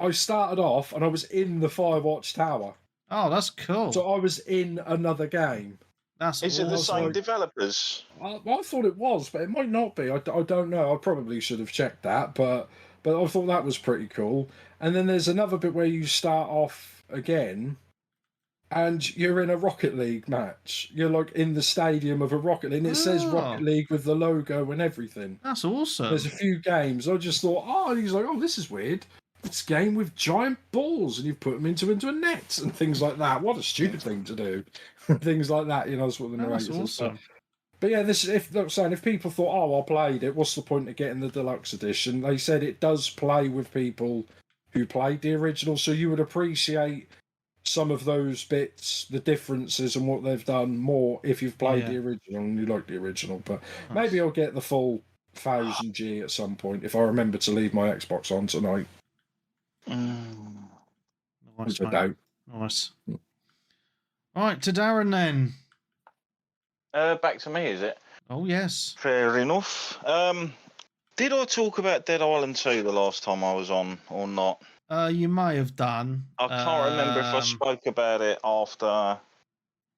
I started off and I was in the Firewatch tower. Oh, that's cool. So I was in another game. Is it the same developers? I thought it was, but it might not be. I don't know. I probably should have checked that, but I thought that was pretty cool. And then there's another bit where you start off again and you're in a Rocket League match. You're like in the stadium of a Rocket League, and it says Rocket League with the logo and everything. That's awesome. There's a few games. I just thought, he's like, this is weird. It's a game with giant balls, and you've put them into a net and things like that. What a stupid thing to do. Things like that, that's what the narrator says. Awesome. But yeah, if people thought, I played it, what's the point of getting the deluxe edition? They said it does play with people who played the original, so you would appreciate some of those bits, the differences and what they've done more if you've played the original and you like the original. But maybe I'll get the full 1000G at some point if I remember to leave my Xbox on tonight. Nice, mate. Nice. All right, to Darren then. Back to me, is it? Oh yes. Fair enough. Did I talk about Dead Island 2 the last time I was on or not? You may have done. I can't remember if I spoke about it after,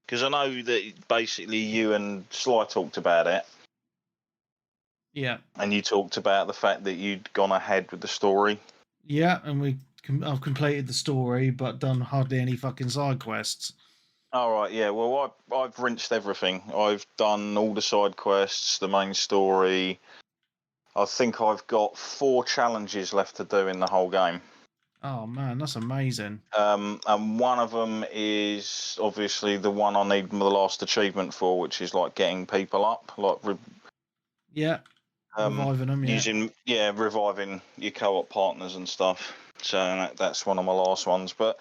because I know that basically you and Sly talked about it. Yeah. And you talked about the fact that you'd gone ahead with the story. Yeah, and I've completed the story, but done hardly any fucking side quests. All right, yeah. Well, I've rinsed everything. I've done all the side quests, the main story. I think I've got 4 challenges left to do in the whole game. Oh man, that's amazing. And one of them is obviously the one I need the last achievement for, which is like getting people up, like reviving them. Reviving your co-op partners and stuff. So that's one of my last ones. But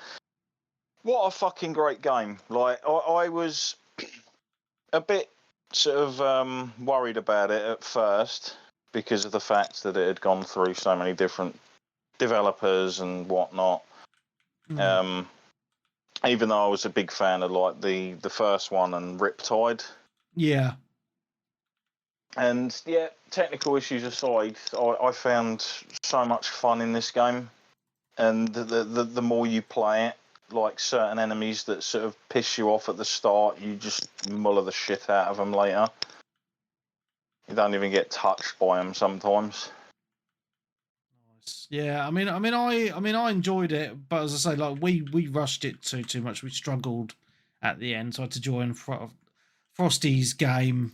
what a fucking great game! Like I was a bit sort of worried about it at first because of the fact that it had gone through so many different developers and whatnot. Even though I was a big fan of like the first one and Riptide. Yeah. And yeah, technical issues aside, I found so much fun in this game. And the more you play it, like certain enemies that sort of piss you off at the start, you just muller the shit out of them later. You don't even get touched by them sometimes. Yeah, I mean, I enjoyed it, but as I say, like we rushed it too much. We struggled at the end, so I had to join Frosty's game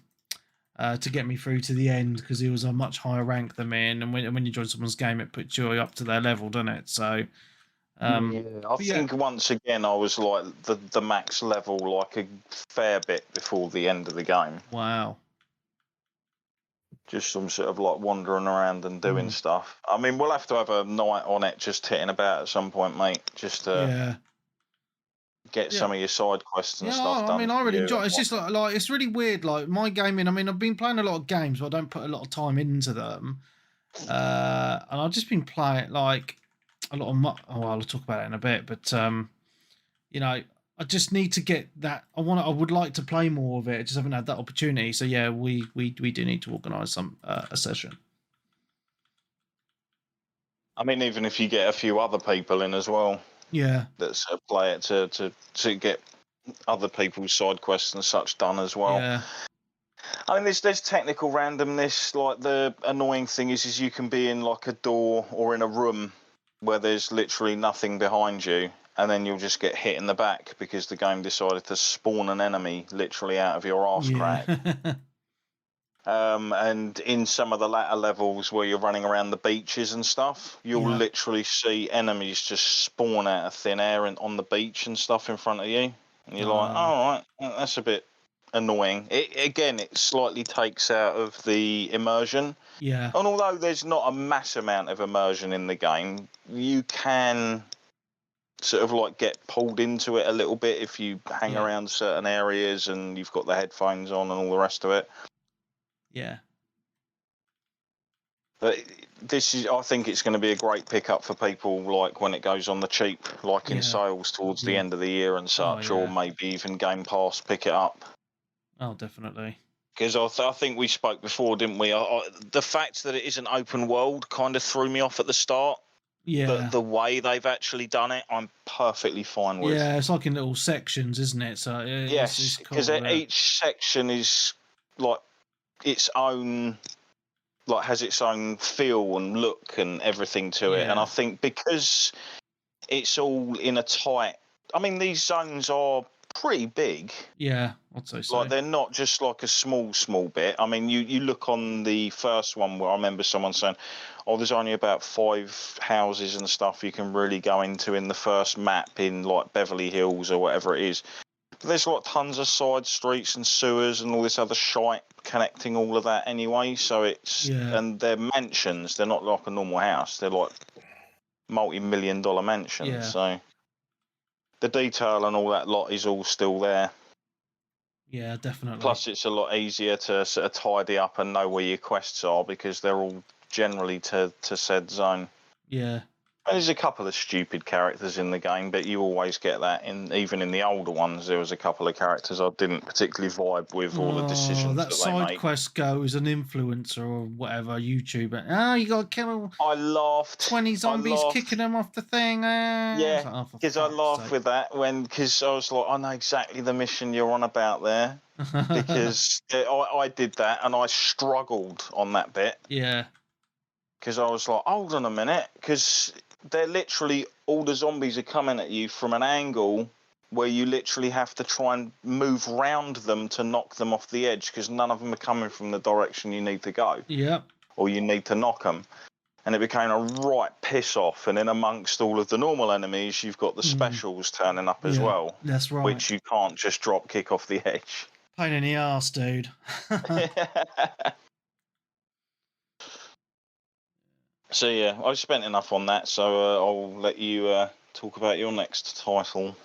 to get me through to the end because he was a much higher rank than me. And when you join someone's game, it puts you up to their level, doesn't it? So, I think once again I was like the max level, like a fair bit before the end of the game. Wow. Just some sort of like wandering around and doing stuff. I mean, we'll have to have a night on it, just hitting about at some point, mate. Just to get some of your side quests and stuff done. I mean, I really enjoy it. It's just like it's really weird. Like my gaming, I mean, I've been playing a lot of games, but I don't put a lot of time into them. And I've just been playing like a lot of. I'll talk about it in a bit, but you know, I just need to get that. I would like to play more of it. I just haven't had that opportunity. So yeah, we do need to organise some a session. I mean, even if you get a few other people in as well. Yeah. That play it to get other people's side quests and such done as well. Yeah. I mean, there's technical randomness. Like the annoying thing is you can be in like a door or in a room where there's literally nothing behind you, and then you'll just get hit in the back because the game decided to spawn an enemy literally out of your arse crack. And in some of the latter levels where you're running around the beaches and stuff, you'll literally see enemies just spawn out of thin air and on the beach and stuff in front of you. And you're like, all right, that's a bit annoying. It slightly takes out of the immersion. Yeah. And although there's not a mass amount of immersion in the game, you can sort of like get pulled into it a little bit if you hang around certain areas and you've got the headphones on and all the rest of it. Yeah. But I think it's going to be a great pickup for people, like when it goes on the cheap, like in sales towards the end of the year and such, or maybe even Game Pass pick it up. Oh, definitely. Because I think we spoke before, didn't we? The fact that it isn't open world kind of threw me off at the start. Yeah. The way they've actually done it, I'm perfectly fine with. Yeah, it's like in little sections, isn't it? So yes, because each section is like its own, like has its own feel and look and everything to it. And I think because it's all in a tight, I mean, these zones are pretty big. Yeah, I'd say so. Like they're not just like a small bit. I mean, you look on the first one where I remember someone saying, "Oh, there's only about 5 houses and stuff you can really go into in the first map in like Beverly Hills or whatever it is." But there's like tons of side streets and sewers and all this other shite connecting all of that anyway. So it's and they're mansions. They're not like a normal house. They're like multi-million-dollar mansions. Yeah. So the detail and all that lot is all still there. Yeah, definitely. Plus, it's a lot easier to sort of tidy up and know where your quests are because they're all generally to said zone. Yeah. There's a couple of stupid characters in the game, but you always get that. Even in the older ones, there was a couple of characters I didn't particularly vibe with all the decisions that that side they made. quest go as an influencer or whatever YouTuber. Oh, you got to kill. I laughed. 20 zombies kicking them off the thing. Yeah, because I laughed with that because I was like, I know exactly the mission you're on about there. Because I did that and I struggled on that bit. Yeah. Because I was like, hold on a minute, because they're literally, all the zombies are coming at you from an angle where you literally have to try and move round them to knock them off the edge, because none of them are coming from the direction you need to go. Yep. Or you need to knock them. And it became a right piss off. And then amongst all of the normal enemies, you've got the specials turning up as well. That's right. Which you can't just drop kick off the edge. Pain in the arse, dude. So yeah, I've spent enough on that, so I'll let you talk about your next title.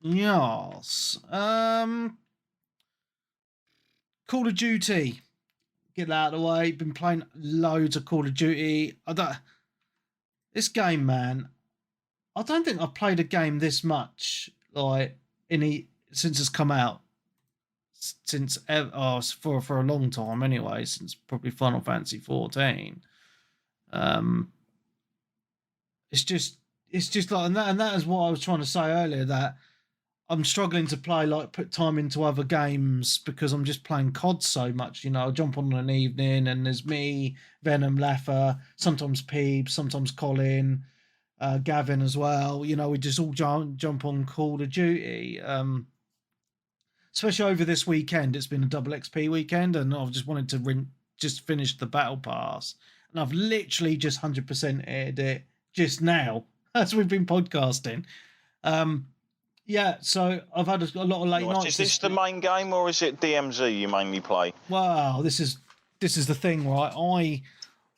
Yes. Call of Duty. Get that out of the way. Been playing loads of Call of Duty. This game, man. I don't think I've played a game this much, like since it's come out. For a long time anyway, since probably Final Fantasy 14. It's just like, and that is what I was trying to say earlier, that I'm struggling to put time into other games because I'm just playing COD so much. You know, I'll jump on an evening and there's me, Venom, Laffer, sometimes Peebs, sometimes Colin, Gavin as well. You know, we just all jump on Call of Duty. Especially over this weekend, it's been a double XP weekend, and I've just wanted to just finish the battle pass, and I've literally just 100%ed it just now as we've been podcasting. Yeah, so I've had a lot of late nights. Is this the main game, or is it DMZ you mainly play? Wow, this is the thing, right?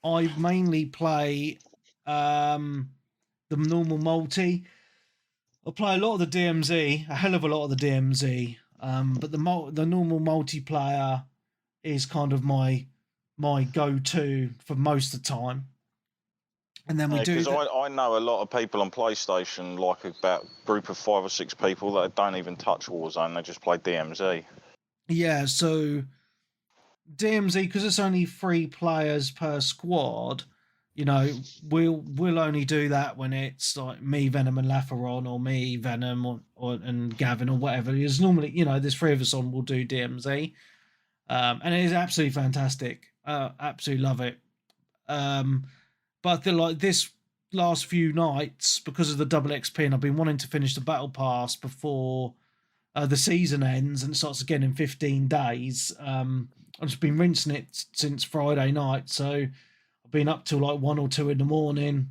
I mainly play the normal multi. I play a lot of the DMZ, a hell of a lot of the DMZ. But the normal multiplayer is kind of my go-to for most of the time. And then we do. Because I know a lot of people on PlayStation, like about a group of 5 or 6 people that don't even touch Warzone; they just play DMZ. Yeah, so DMZ, because it's only 3 players per squad. You know, we'll only do that when it's like me, Venom, and Laffer on, or me, Venom, and Gavin, or whatever. It's normally, you know, there's 3 of us on. We'll do DMZ, and it is absolutely fantastic. Absolutely love it. But like this last few nights, because of the double XP, and I've been wanting to finish the battle pass before the season ends and it starts again in 15 days. I've just been rinsing it since Friday night, so been up till like 1 or 2 in the morning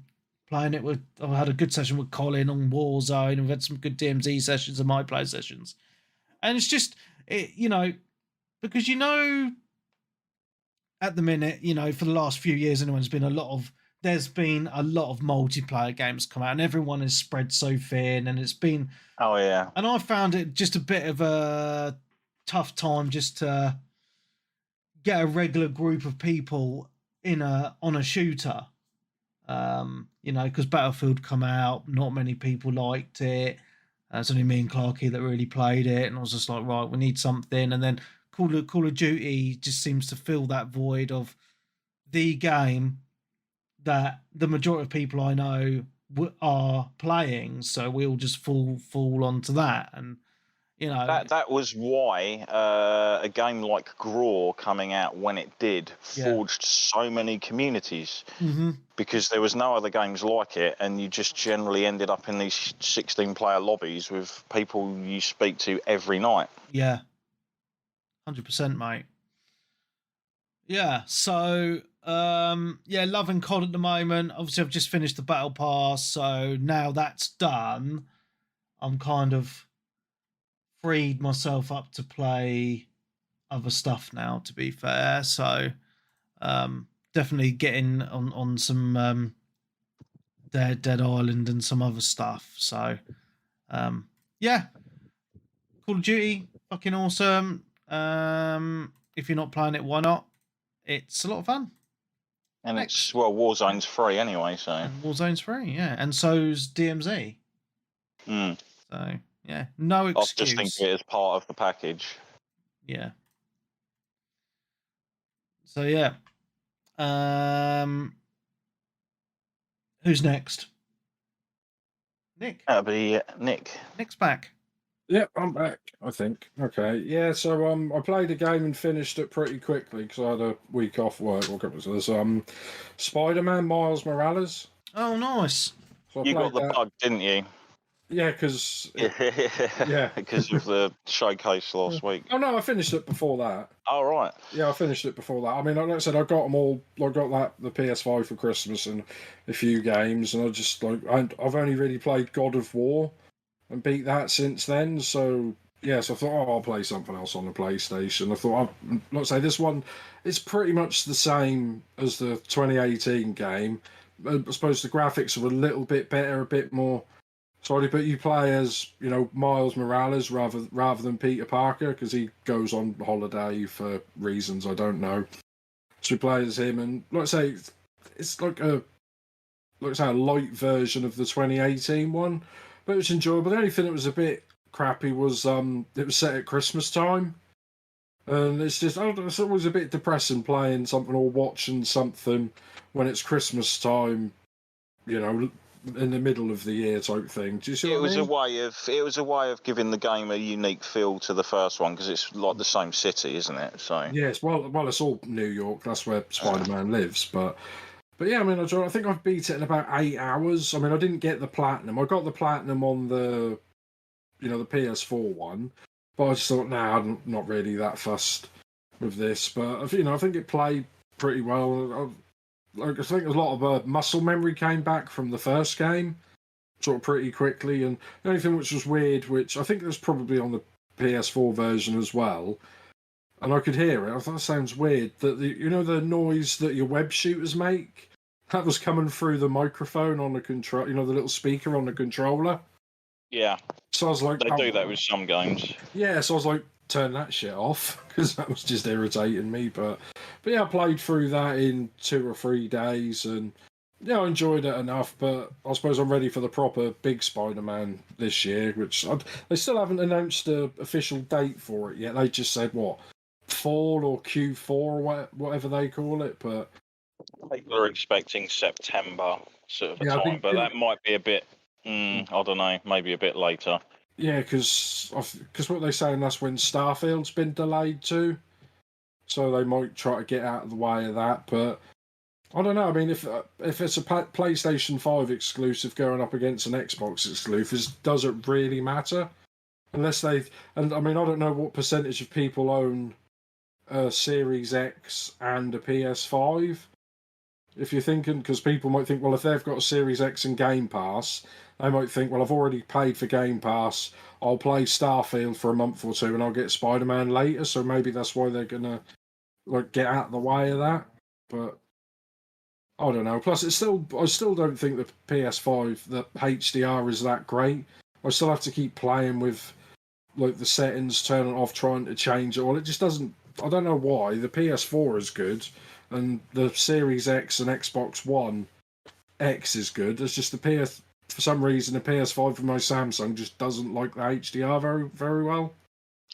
playing it with. I had a good session with Colin on Warzone, and we've had some good DMZ sessions and my play sessions, and it's just you know, because you know, at the minute, you know, for the last few years anyway, there's been a lot of multiplayer games come out, and everyone is spread so thin, and it's been and I found it just a bit of a tough time just to get a regular group of people on a shooter, you know, because Battlefield come out, not many people liked it. It's only me and Clarky that really played it, and I was just like, right, we need something. And then Call of Duty just seems to fill that void of the game that the majority of people I know are playing, so we all just fall onto that. And you know, that was why a game like Graw coming out when it did forged so many communities, because there was no other games like it, and you just generally ended up in these 16-player lobbies with people you speak to every night. Yeah, 100%, mate. Yeah, so loving COD at the moment. Obviously, I've just finished the battle pass, so now that's done, I'm kind of freed myself up to play other stuff now, to be fair. So definitely getting on some Dead Island and some other stuff. So yeah, Call of Duty, fucking awesome. If you're not playing it, why not? It's a lot of fun. And Next. it's Warzone's free anyway, so. And Warzone's free, yeah, and so's DMZ. Mm. So yeah, no I was just excuse. thinking it as part of the package. Yeah. So yeah. Who's next? Nick. That'll be Nick. Nick's back. Yep, I'm back, I think. Okay, yeah, so I played a game and finished it pretty quickly because I had a week off work. So there's Spider-Man Miles Morales. Oh, nice. So You got the bug, didn't you? Yeah, because... yeah. Because of the showcase last week. Oh, no, I finished it before that. Oh, right. Yeah, I finished it before that. I mean, like I said, I got them all. I got the PS5 for Christmas and a few games, and I just, I've only really played God of War and beat that since then. So yes, I thought, I'll play something else on the PlayStation. I thought, like I say, this one, it's pretty much the same as the 2018 game. I suppose the graphics are a little bit better, a bit more solid, but you play as, Miles Morales rather than Peter Parker, because he goes on holiday for reasons I don't know. So you play as him, and like I say, it's like a light version of the 2018 one. But it was enjoyable. The only thing that was a bit crappy was it was set at Christmas time. And it's just, it's always a bit depressing playing something or watching something when it's Christmas time, in the middle of the year type thing. Do you see what I mean? It was a way of giving the game a unique feel to the first one, because it's like the same city, isn't it? So yes, well, it's all New York. That's where Spider-Man lives, but yeah, I mean, I think I've beat it in about 8 hours. I mean, I didn't get the platinum. I got the platinum on the, the PS4 one, but I just thought, nah, I'm not really that fussed with this. But I think it played pretty well. I think a lot of muscle memory came back from the first game, sort of pretty quickly. And the only thing which was weird, which I think was probably on the PS4 version as well, and I could hear it. I thought it sounds weird that the noise that your web shooters make. That was coming through the microphone on the control, the little speaker on the controller. yeah, So I was like, they do that with some games. Yeah, so I was like, turn that shit off, because that was just irritating me. But yeah, I played through that in 2 or 3 days, and yeah, I enjoyed it enough. But I suppose I'm ready for the proper big Spider-Man this year, which they still haven't announced an official date for it yet. They just said fall or Q4 or whatever they call it, but. People are expecting September sort of Yeah, time, but that might be a bit. I don't know, maybe a bit later. Yeah, because what they're saying, that's when Starfield's been delayed too, so they might try to get out of the way of that. But I don't know. I mean, if it's a PlayStation 5 exclusive going up against an Xbox exclusive, does it really matter? Unless and I mean, I don't know what percentage of people own a Series X and a PS5. If you're thinking, because people might think, well, if they've got a Series X and Game Pass, they might think, well, I've already paid for Game Pass, I'll play Starfield for a month or 2 and I'll get Spider-Man later, so maybe that's why they're going to get out of the way of that. But I don't know. Plus, I still don't think the PS5, the HDR is that great. I still have to keep playing with the settings, turning off, trying to change it all. It just doesn't, I don't know why. The PS4 is good, and the Series X and Xbox One X is good. It's just for some reason, the PS5 from my Samsung just doesn't like the HDR very, very well.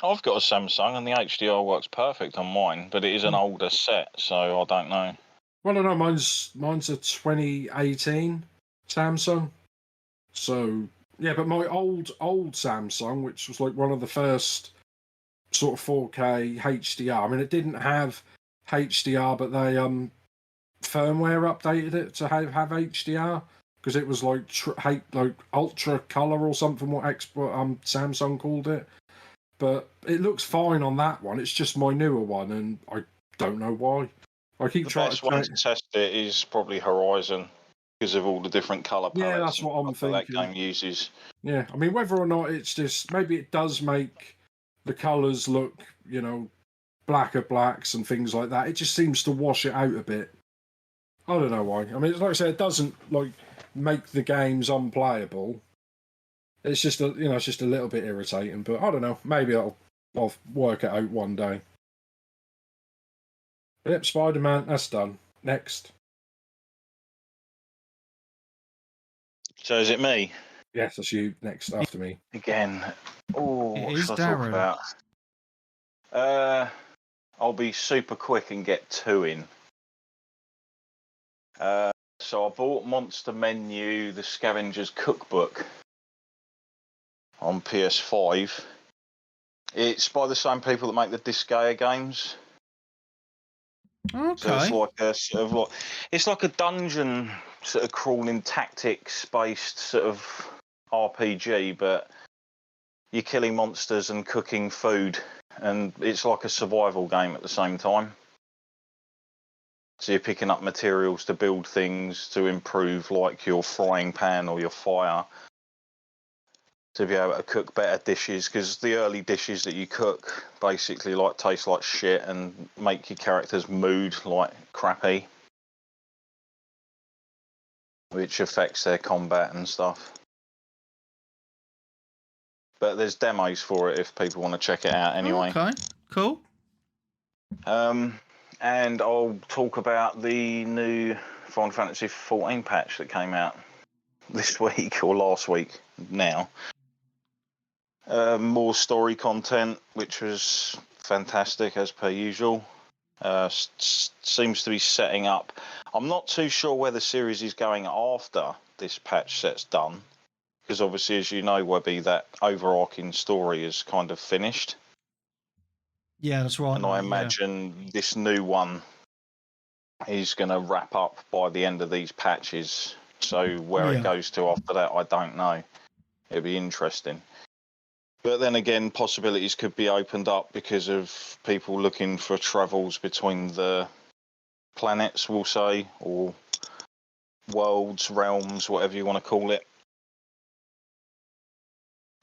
I've got a Samsung, and the HDR works perfect on mine, but it is an older set, so I don't know. Well, I know mine's a 2018 Samsung. So yeah, but my old Samsung, which was like one of the first sort of 4K HDR. I mean, it didn't have HDR, but they firmware updated it to have HDR, because it was like ultra color or something, what Samsung called it. But it looks fine on that one. It's just my newer one, and I don't know why. I keep trying. The best one to test it is probably Horizon, because of all the different color palettes. Yeah, that's what I'm thinking. That game uses. Yeah, I mean, whether or not it's just, maybe it does make the colors look, blacker blacks and things like that. It just seems to wash it out a bit. I don't know why. I mean, like I said, it doesn't make the games unplayable. It's just it's just a little bit irritating. But I don't know. Maybe I'll work it out one day. Yep, Spider-Man. That's done. Next. So is it me? Yes, that's you next after me. Again. Oh, It what is should I talk Darren. about? I'll be super quick and get 2 in. So I bought Monster Menu, the Scavenger's Cookbook on PS5. It's by the same people that make the Disgaea games. Okay. So it's like a sort of like, it's like a dungeon sort of crawling tactics based sort of RPG, but you're killing monsters and cooking food, and it's like a survival game at the same time. So you're picking up materials to build things to improve, like your frying pan or your fire, to be able to cook better dishes, because the early dishes that you cook basically like taste like shit and make your character's mood like crappy, which affects their combat and stuff. But there's demos for it if people want to check it out anyway. Okay, cool. And I'll talk about the new Final Fantasy 14 patch that came out this week or last week now. More story content, which was fantastic as per usual. Seems to be setting up. I'm not too sure where the series is going after this patch set's done, because obviously, as you know, Webby, that overarching story is kind of finished. Yeah, that's right. And I imagine this new one is going to wrap up by the end of these patches. So where it goes to after that, I don't know. It'll be interesting. But then again, possibilities could be opened up because of people looking for travels between the planets, we'll say, or worlds, realms, whatever you want to call it.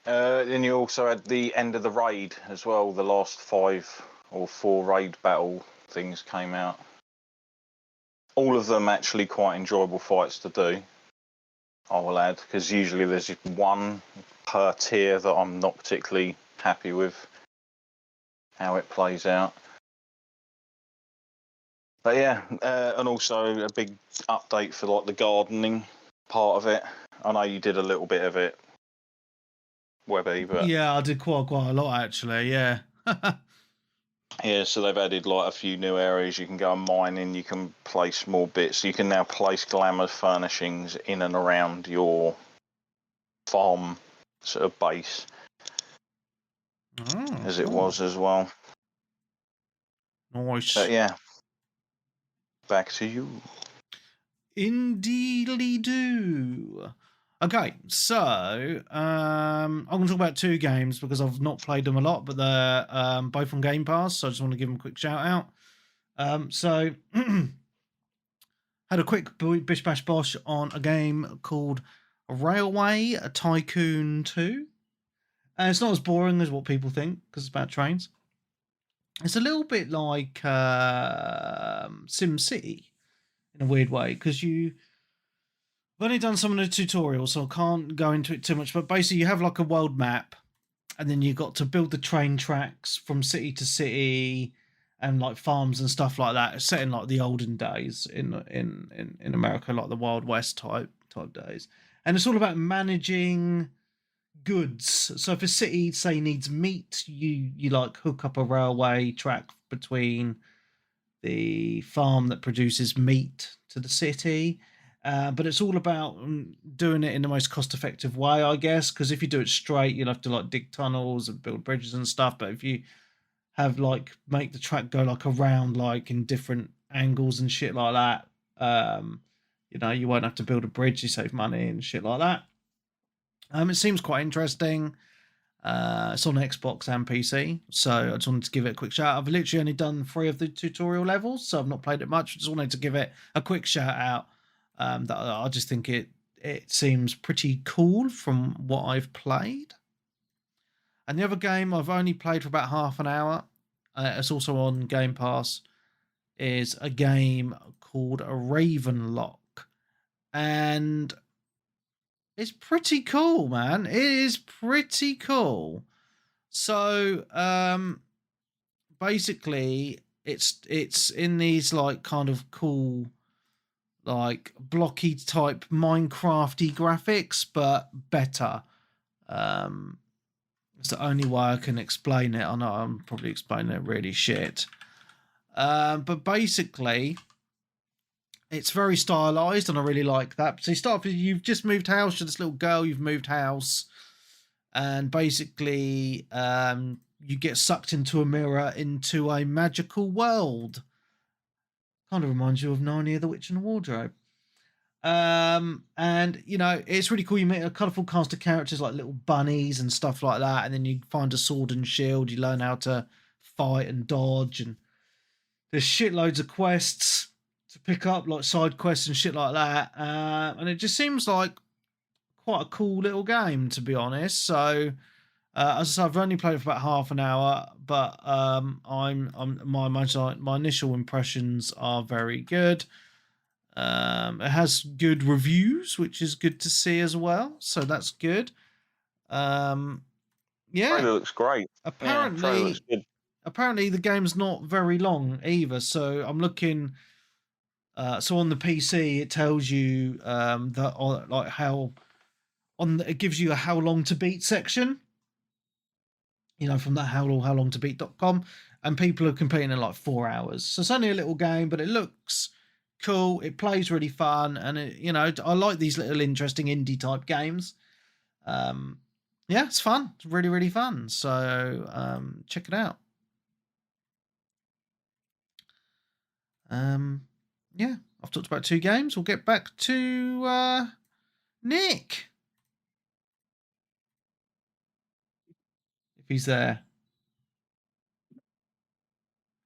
Then you also had the end of the raid as well. The last 5 or 4 raid battle things came out. All of them actually quite enjoyable fights to do, I will add, because usually there's one per tier that I'm not particularly happy with how it plays out. But yeah, and also a big update for like the gardening part of it. I know you did a little bit of it, Webby, but yeah, I did quite a lot actually. Yeah. yeah, so they've added like a few new areas. You can go mining, you can place more bits. You can now place glamour furnishings in and around your farm sort of base, as it was as well. Nice. But yeah, back to you. Indeedly do. Okay, so I'm going to talk about 2 games because I've not played them a lot, but they're both on Game Pass, so I just want to give them a quick shout out. So had a quick bish bash bosh on a game called Railway Tycoon 2. And it's not as boring as what people think because it's about trains. It's a little bit like SimCity in a weird way, because I've only done some of the tutorials, so I can't go into it too much. But basically, you have like a world map, and then you've got to build the train tracks from city to city, and like farms and stuff like that. It's set in like the olden days in America, like the Wild West type days, and it's all about managing goods. So if a city, say, needs meat, you like hook up a railway track between the farm that produces meat to the city. But it's all about doing it in the most cost-effective way, I guess, because if you do it straight, you'll have to like dig tunnels and build bridges and stuff. But if you have like make the track go like around, like in different angles and shit like that, you won't have to build a bridge. You save money and shit like that. It seems quite interesting. It's on Xbox and PC, so I just wanted to give it a quick shout. I've literally only done 3 of the tutorial levels, so I've not played it much. I just wanted to give it a quick shout out. That I just think it seems pretty cool from what I've played. And the other game I've only played for about half an hour. It's also on Game Pass. Is a game called Ravenlock, and it's pretty cool, man. It is pretty cool. So, basically, it's in these like kind of cool, like blocky type Minecrafty graphics, but better. It's the only way I can explain it. I know I'm probably explaining it really shit. But basically, it's very stylized, and I really like that. So you start off, you've just moved house. You're this little girl. You've moved house, and basically, you get sucked into a mirror into a magical world. Kind of reminds you of Narnia, the Witch and the Wardrobe. And you know, it's really cool. You meet a colourful cast of characters like little bunnies and stuff like that, and then you find a sword and shield. You learn how to fight and dodge, and there's shitloads of quests to pick up, like side quests and shit like that. And it just seems like quite a cool little game, to be honest. So, as I said, I've only played it for about half an hour, but my initial impressions are very good. It has good reviews, which is good to see as well. So that's good. Yeah, it looks great. Apparently, apparently the game's not very long either. So I'm looking. So on the PC, it tells you that like how it gives you a how long to beat section. You know, from that howlongtobeat.com, and people are completing in like 4 hours. So it's only a little game, but it looks cool. It plays really fun, and you know, I like these little interesting indie type games. Yeah, it's fun. It's really, really fun. So check it out. Yeah, I've talked about 2 games. We'll get back to Nick, if he's there.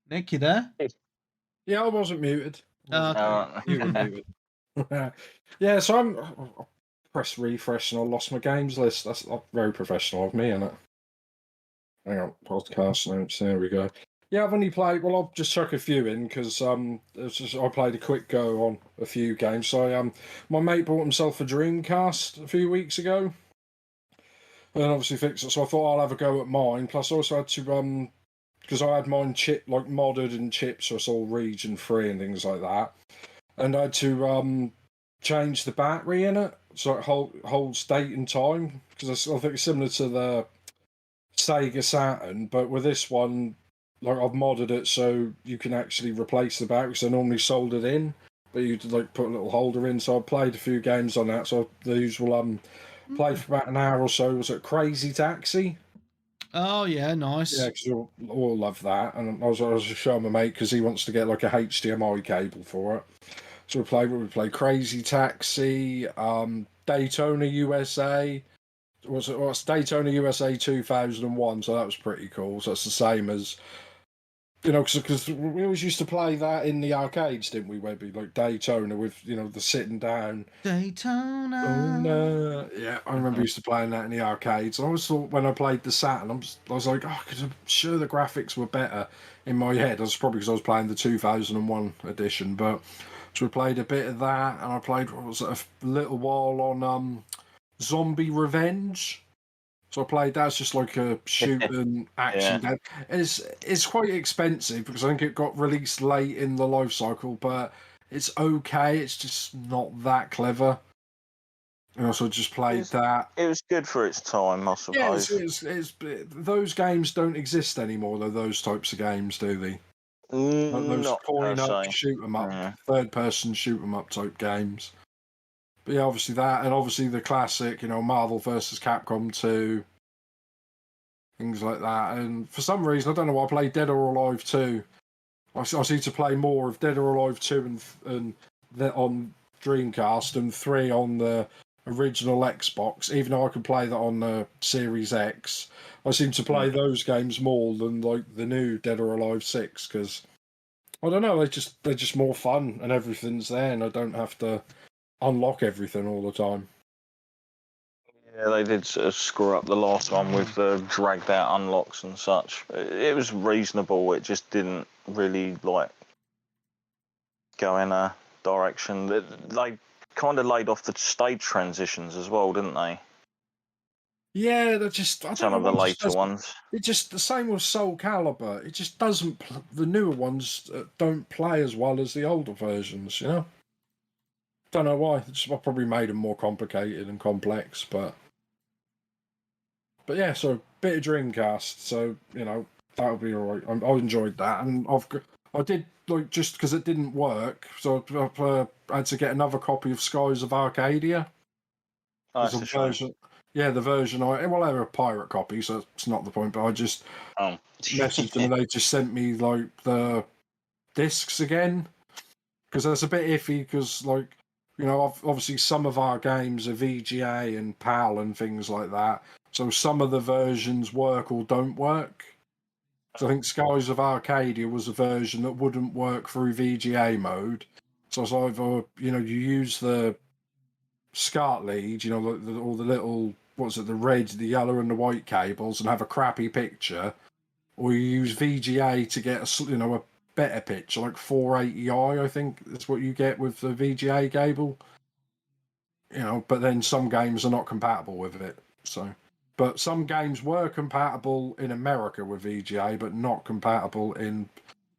Nick, you there? Yeah, I wasn't muted. Okay. You were muted. Yeah, so I'll press refresh and I lost my games list. That's very professional of me, isn't it? Hang on, podcast notes. There we go. Yeah, I've only played. Well, I'll just chuck a few in because I played a quick go on a few games. So my mate bought himself a Dreamcast a few weeks ago, and obviously fixed it. So I thought I'll have a go at mine. Plus, I also had to because I had mine modded and chipped, so it's all region free and things like that. And I had to change the battery in it so it holds date and time, because I think it's similar to the Sega Saturn, but with this one, like, I've modded it so you can actually replace the battery, because they're normally soldered in, but you like put a little holder in. So I played a few games on that. So the usual played for about an hour or so. Was it Crazy Taxi? Oh yeah, nice. Yeah, because we all love that. And I was showing my mate because he wants to get like a HDMI cable for it. So we played Crazy Taxi, Daytona USA. What's Daytona USA 2001? So that was pretty cool. So that's the same as, you know, because we always used to play that in the arcades, didn't we? Where it'd be like Daytona with, you know, the sitting down. Daytona. Yeah, I remember used to playing that in the arcades. I always thought when I played the Saturn, I was like, oh, because I'm sure the graphics were better in my head. That's probably because I was playing the 2001 edition. But so we played a bit of that, and I played a little while on Zombie Revenge. So I played that's just like a shooting action game. It's quite expensive because I think it got released late in the life cycle, but it's okay. It's just not that clever. And also just played that. It was good for its time, I suppose. Yeah, it's those games don't exist anymore, though. Those types of games, do they? Like those point up, shoot 'em up, third person shoot 'em up type games. But yeah, obviously that, and obviously the classic, you know, Marvel vs. Capcom 2, things like that. And for some reason, I don't know why, I played Dead or Alive 2. I seem to play more of Dead or Alive 2 and on Dreamcast and 3 on the original Xbox, even though I could play that on the Series X. I seem to play those games more than like the new Dead or Alive 6, because I don't know, they're just more fun and everything's there, and I don't have to unlock everything all the time. Yeah, they did sort of screw up the last one with dragged out unlocks and such. It was reasonable. It just didn't really like go in a direction. They kind of laid off the stage transitions as well, didn't they? Yeah, they're just some of the later ones. It's just the same with Soul Calibur. It just doesn't. The newer ones don't play as well as the older versions, you know. Don't know why. I probably made them more complicated and complex, but yeah. So bit of Dreamcast. So that'll be all right. I enjoyed that, and I did like just because it didn't work, so I had to get another copy of Skies of Arcadia. Oh, that's a shame. Version, yeah, the version I they're a pirate copy, so it's not the point. But I just messaged them, and they just sent me like the discs again, because that's a bit iffy. Because obviously some of our games are VGA and PAL and things like that, so some of the versions work or don't work. So I think Skies of Arcadia was a version that wouldn't work through VGA mode. So it's either you use the SCART lead, all the little, the red, the yellow, and the white cables, and have a crappy picture, or you use VGA to get a better picture, like 480i. I think that's what you get with the VGA cable. But then some games are not compatible with it. So, but some games were compatible in America with VGA, but not compatible in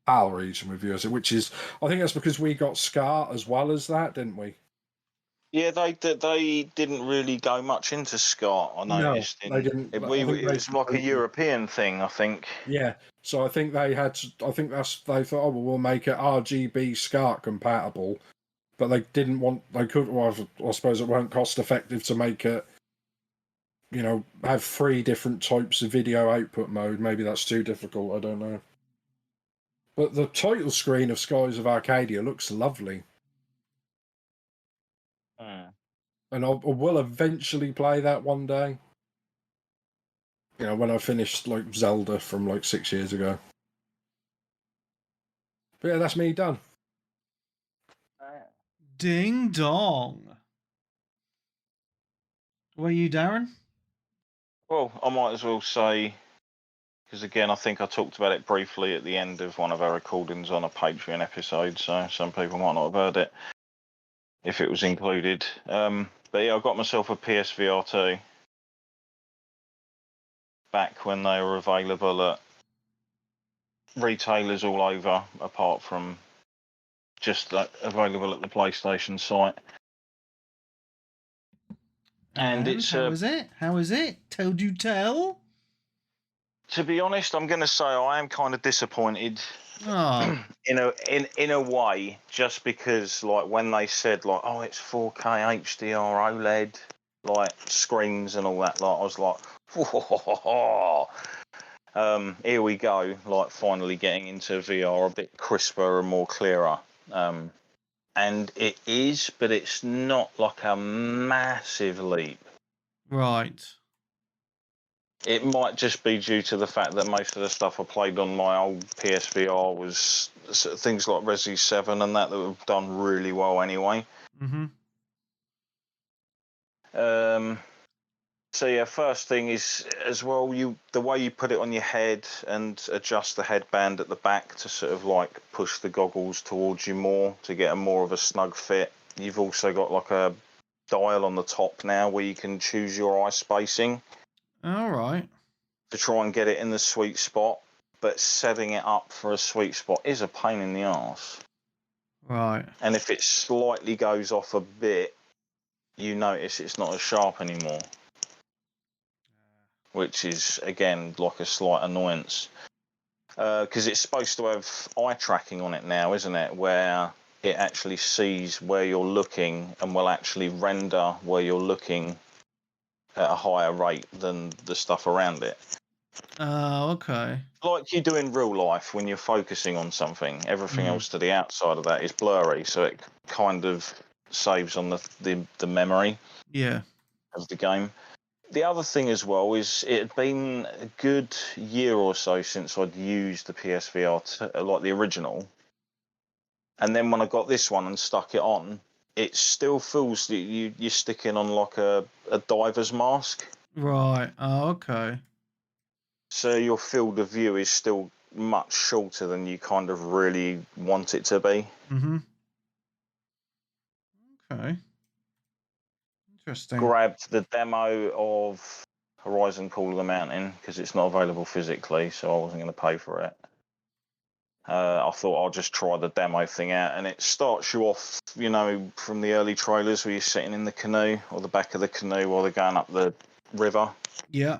PAL region with US, which is, I think that's because we got SCART as well as that, didn't we? Yeah, they didn't really go much into SCART. I noticed. No, they didn't. It was like a European thing, I think. Yeah, so I think they had. I think they thought, oh well, we'll make it RGB SCART compatible, but they didn't want. They could. Well, I suppose it weren't cost effective to make it. Have 3 different types of video output mode. Maybe that's too difficult. I don't know. But the title screen of Skies of Arcadia looks lovely. And I will eventually play that one day. When I finished like Zelda from like 6 years ago. But yeah, that's me done. Ding dong. Were you, Darren? Well, I might as well say, because again, I think I talked about it briefly at the end of one of our recordings on a Patreon episode, so some people might not have heard it if it was included. But yeah, I got myself a PSVR 2 back when they were available at retailers all over, apart from just available at the PlayStation site. And it's how is it? How is it? Told you tell? To be honest, I'm going to say I am kind of disappointed. Oh. in a way, just because like when they said like, oh, it's 4K HDR OLED like screens and all that, like I was like, here we go, like finally getting into VR a bit crisper and more clearer. And it is, but it's not like a massive leap. Right. It might just be due to the fact that most of the stuff I played on my old PSVR was things like Resi 7 and that have done really well anyway. Mm-hmm. So yeah, first thing is as well, the way you put it on your head and adjust the headband at the back to sort of like push the goggles towards you more to get a more of a snug fit. You've also got like a dial on the top now where you can choose your eye spacing. All right. To try and get it in the sweet spot, but setting it up for a sweet spot is a pain in the arse. Right. And if it slightly goes off a bit, you notice it's not as sharp anymore, which is again like a slight annoyance. Because it's supposed to have eye tracking on it now, isn't it? Where it actually sees where you're looking and will actually render where you're looking at a higher rate than the stuff around it. Okay. Like you do in real life when you're focusing on something, everything else to the outside of that is blurry, so it kind of saves on the memory of the game. The other thing as well is it had been a good year or so since I'd used the PSVR, like the original. And then when I got this one and stuck it on, it still feels that you're sticking on like a diver's mask. Right. Oh, okay. So your field of view is still much shorter than you kind of really want it to be. Mm-hmm. Okay. Interesting. Grabbed the demo of Horizon Call of the Mountain because it's not available physically, so I wasn't going to pay for it. I thought I'll just try the demo thing out, and it starts you off, from the early trailers where you're sitting in the canoe or the back of the canoe while they're going up the river. Yeah.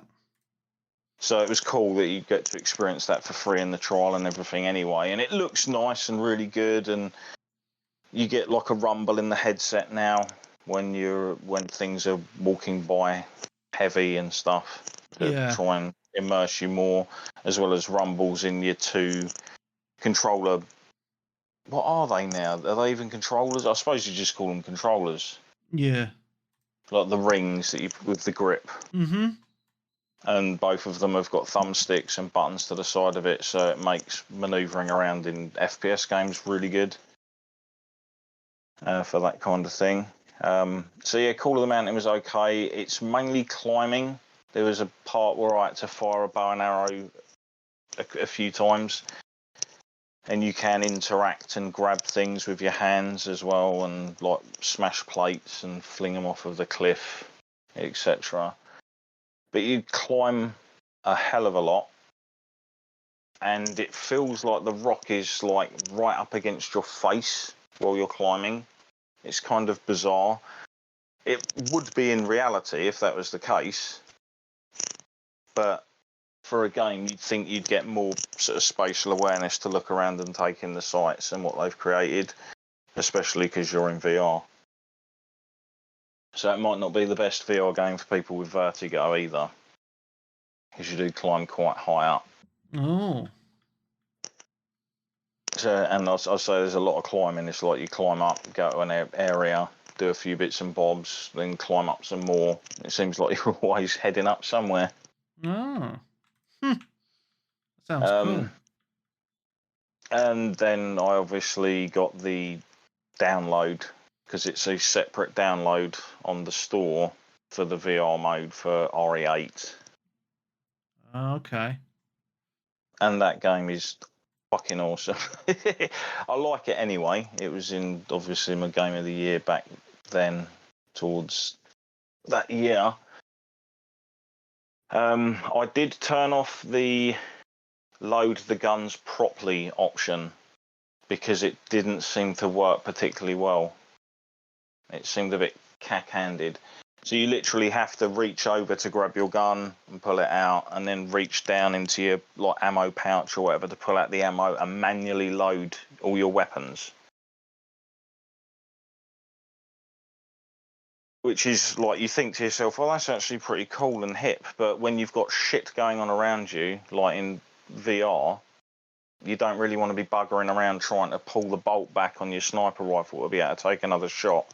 So it was cool that you get to experience that for free in the trial and everything anyway. And it looks nice and really good, and you get like a rumble in the headset now when things are walking by heavy and stuff to try and immerse you more, as well as rumbles in your two controller. What are they now? Are they even controllers? I suppose you just call them controllers. Yeah. Like the rings that you with the grip. Mm-hmm. And both of them have got thumbsticks and buttons to the side of it, so it makes manoeuvring around in FPS games really good for that kind of thing. So yeah, Call of the Mountain was okay. It's mainly climbing. There was a part where I had to fire a bow and arrow a few times, and you can interact and grab things with your hands as well, and like smash plates and fling them off of the cliff, etc. But you climb a hell of a lot, and it feels like the rock is like right up against your face while you're climbing. It's kind of bizarre. It would be in reality if that was the case, but for a game you'd think you'd get more sort of spatial awareness to look around and take in the sights and what they've created, especially because you're in VR. So it might not be the best VR game for people with vertigo either, because you do climb quite high up. Oh. So, and I'll say there's a lot of climbing. It's like you climb up, go to an area, do a few bits and bobs, then climb up some more. It seems like you're always heading up somewhere. Oh. Sounds cool. And then I obviously got the download, because it's a separate download on the store for the VR mode for RE8. Okay. And that game is fucking awesome. I like it anyway. It was in obviously my game of the year back then, towards that year. I did turn off the load the guns properly option because it didn't seem to work particularly well. It seemed a bit cack-handed. So you literally have to reach over to grab your gun and pull it out, and then reach down into your like ammo pouch or whatever to pull out the ammo and manually load all your weapons. Which is like, you think to yourself, well, that's actually pretty cool and hip, but when you've got shit going on around you, like in VR, you don't really want to be buggering around trying to pull the bolt back on your sniper rifle to be able to take another shot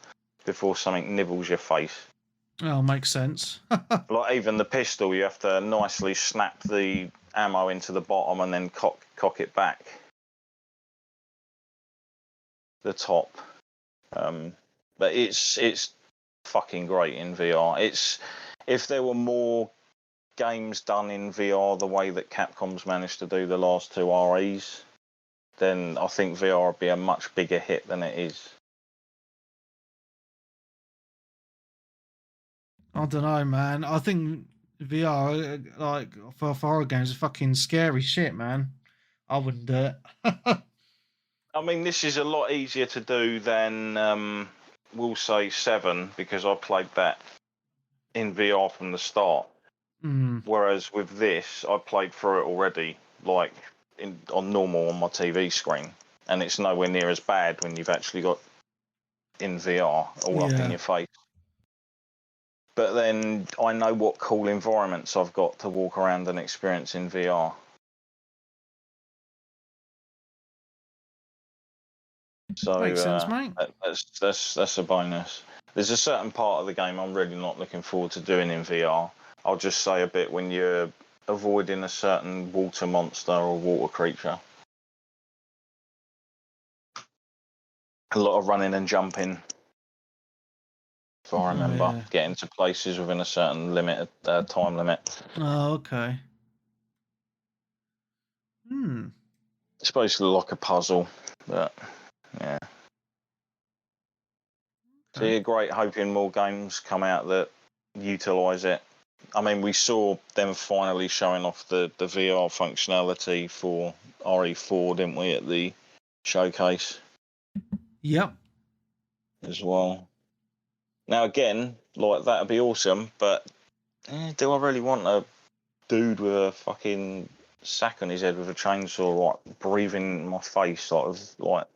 before something nibbles your face. Oh, makes sense. Like even the pistol, you have to nicely snap the ammo into the bottom and then cock it back the top. But it's fucking great in VR. It's, if there were more games done in VR the way that Capcom's managed to do the last two REs, then I think VR would be a much bigger hit than it is. I don't know, man. I think VR, like for horror games, is fucking scary shit, man. I wouldn't do it. I mean, this is a lot easier to do than, we'll say 7, because I played that in VR from the start. Whereas with this, I played through it already, like on normal on my TV screen, and it's nowhere near as bad when you've actually got in VR all up in your face. But then I know what cool environments I've got to walk around and experience in VR. So makes sense, mate. That's a bonus. There's a certain part of the game I'm really not looking forward to doing in VR. I'll just say a bit when you're avoiding a certain water monster or water creature. A lot of running and jumping. If I remember, getting to places within a certain limit, time limit. Oh, okay. It's basically like a puzzle, but yeah. So you're great, hoping more games come out that utilise it I mean, we saw them finally showing off the VR functionality for RE4, didn't we, at the showcase? Yep. As well. Now, again, like, that'd be awesome, but do I really want a dude with a fucking sack on his head with a chainsaw, like, breathing in my face, sort of, like...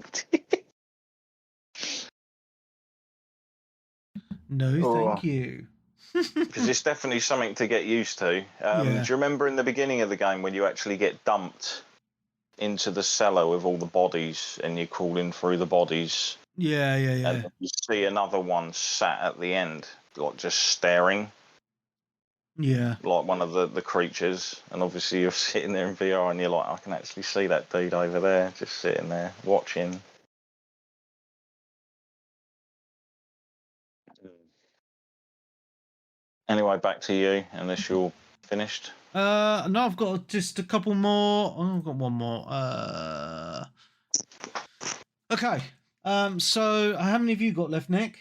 No, thank you. Because it's definitely something to get used to. Yeah. Do you remember in the beginning of the game when you actually get dumped into the cellar with all the bodies and you're crawling through the bodies? Yeah. And you see another one sat at the end, like just staring. Yeah. Like one of the creatures. And obviously you're sitting there in VR and you're like, I can actually see that dude over there, just sitting there watching. Anyway, back to you, unless you're finished. No, I've got just a couple more. Oh, I've got one more. Okay. So how many have you got left, Nick?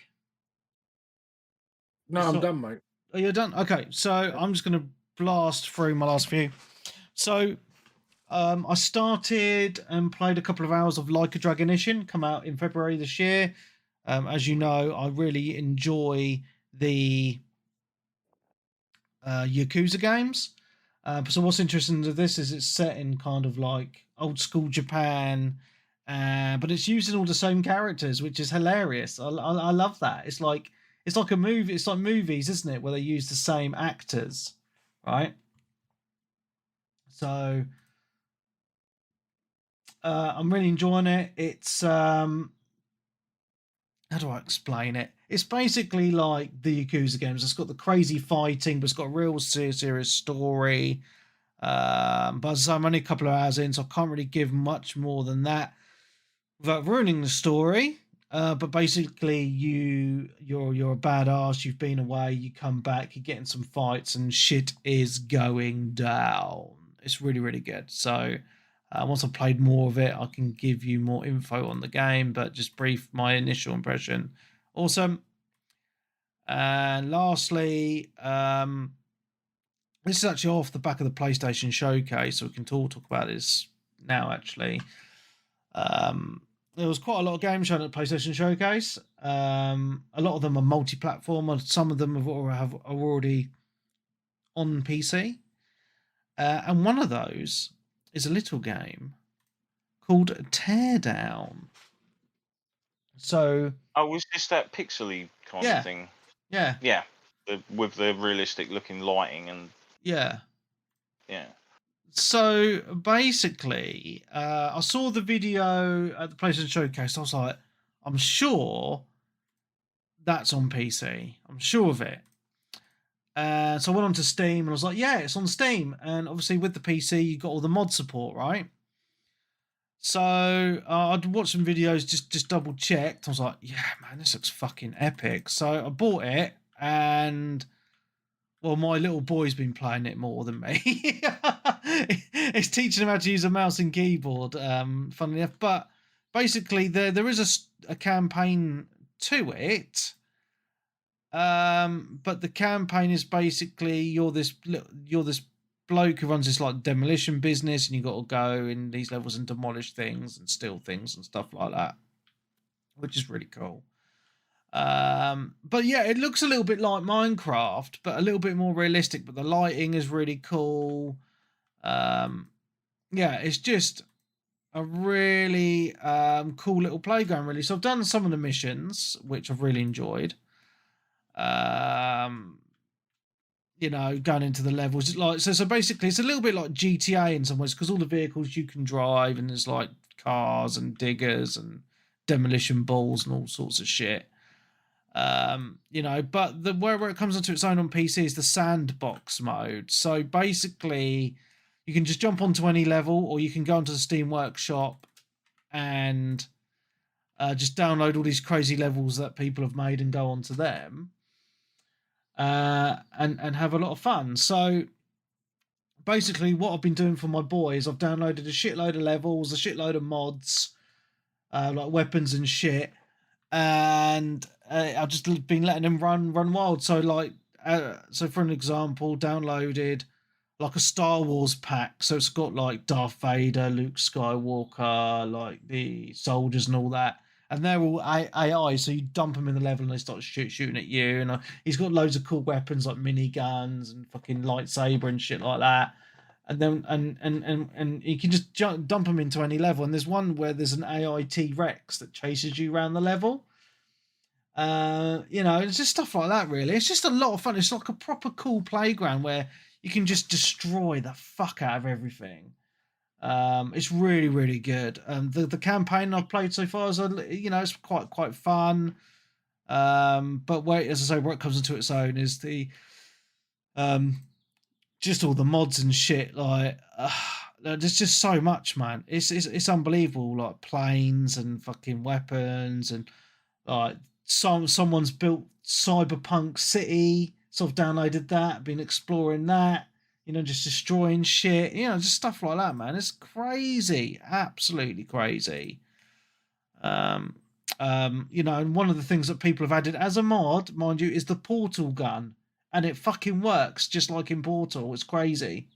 No, I'm done, mate. Oh, you're done? Okay. So I'm just going to blast through my last few. So I started and played a couple of hours of Like a Dragon Ishin, come out in February this year. As you know, I really enjoy the Yakuza games. So what's interesting to this is it's set in kind of like old school Japan, but it's using all the same characters, which is hilarious. I love that. It's like a movie. It's like movies, isn't it, where they use the same actors, right? So I'm really enjoying it. It's how do I explain it? It's basically like the Yakuza games. It's got the crazy fighting, but it's got a real serious story. But as I'm only a couple of hours in, so I can't really give much more than that without ruining the story. But basically, you're a badass. You've been away. You come back. You're getting some fights, and shit is going down. It's really, really good. So once I've played more of it, I can give you more info on the game. But just brief my initial impression. Awesome. And lastly, this is actually off the back of the PlayStation Showcase, so we can talk about this now, actually. There was quite a lot of games shown at the PlayStation Showcase. A lot of them are multi-platform, and some of them are already on PC. And one of those is a little game called Teardown. So... Oh, was this that pixely kind of thing? Yeah. Yeah, with the realistic looking lighting and... Yeah. Yeah. So basically, I saw the video at the PlayStation Showcase. I was like, I'm sure that's on PC. I'm sure of it. So I went onto Steam and I was like, yeah, it's on Steam. And obviously with the PC, you got all the mod support, right? So I'd watched some videos, just double checked. I was like, yeah, man, this looks fucking epic. So I bought it, and well, my little boy's been playing it more than me. It's teaching him how to use a mouse and keyboard, funnily enough. But basically, there is a campaign to it. But the campaign is basically you're this bloke who runs this like demolition business, and you got to go in these levels and demolish things and steal things and stuff like that, which is really cool. But yeah, it looks a little bit like Minecraft, but a little bit more realistic. But the lighting is really cool. Yeah, it's just a really cool little playground, really. So I've done some of the missions, which I've really enjoyed. Going into the levels, like so basically it's a little bit like GTA in some ways, because all the vehicles you can drive, and there's like cars and diggers and demolition balls and all sorts of shit. But where it comes onto its own on PC is the sandbox mode. So basically you can just jump onto any level, or you can go into the Steam Workshop and just download all these crazy levels that people have made and go onto them. And have a lot of fun. So basically what I've been doing for my boy is I've downloaded a shitload of levels, a shitload of mods, like weapons and shit, and I've just been letting him run wild. So like so for an example, downloaded like a Star Wars pack. So it's got like Darth Vader, Luke Skywalker, like the soldiers and all that. And they're all AI, so you dump them in the level and they start shooting at you. And he's got loads of cool weapons like miniguns and fucking lightsaber and shit like that. And then and you can just dump them into any level. And there's one where there's an AI T-Rex that chases you around the level. It's just stuff like that. Really, it's just a lot of fun. It's like a proper cool playground where you can just destroy the fuck out of everything. It's really, really good. The campaign I've played so far is, it's quite fun. But as I say, where it comes into its own is the just all the mods and shit. Like, there's just so much, man. It's unbelievable. Like planes and fucking weapons and like someone's built Cyberpunk City. So I've downloaded that, been exploring that. Just destroying shit, just stuff like that, man. It's crazy, absolutely crazy. And one of the things that people have added as a mod, mind you, is the portal gun, and it fucking works just like in Portal. It's crazy.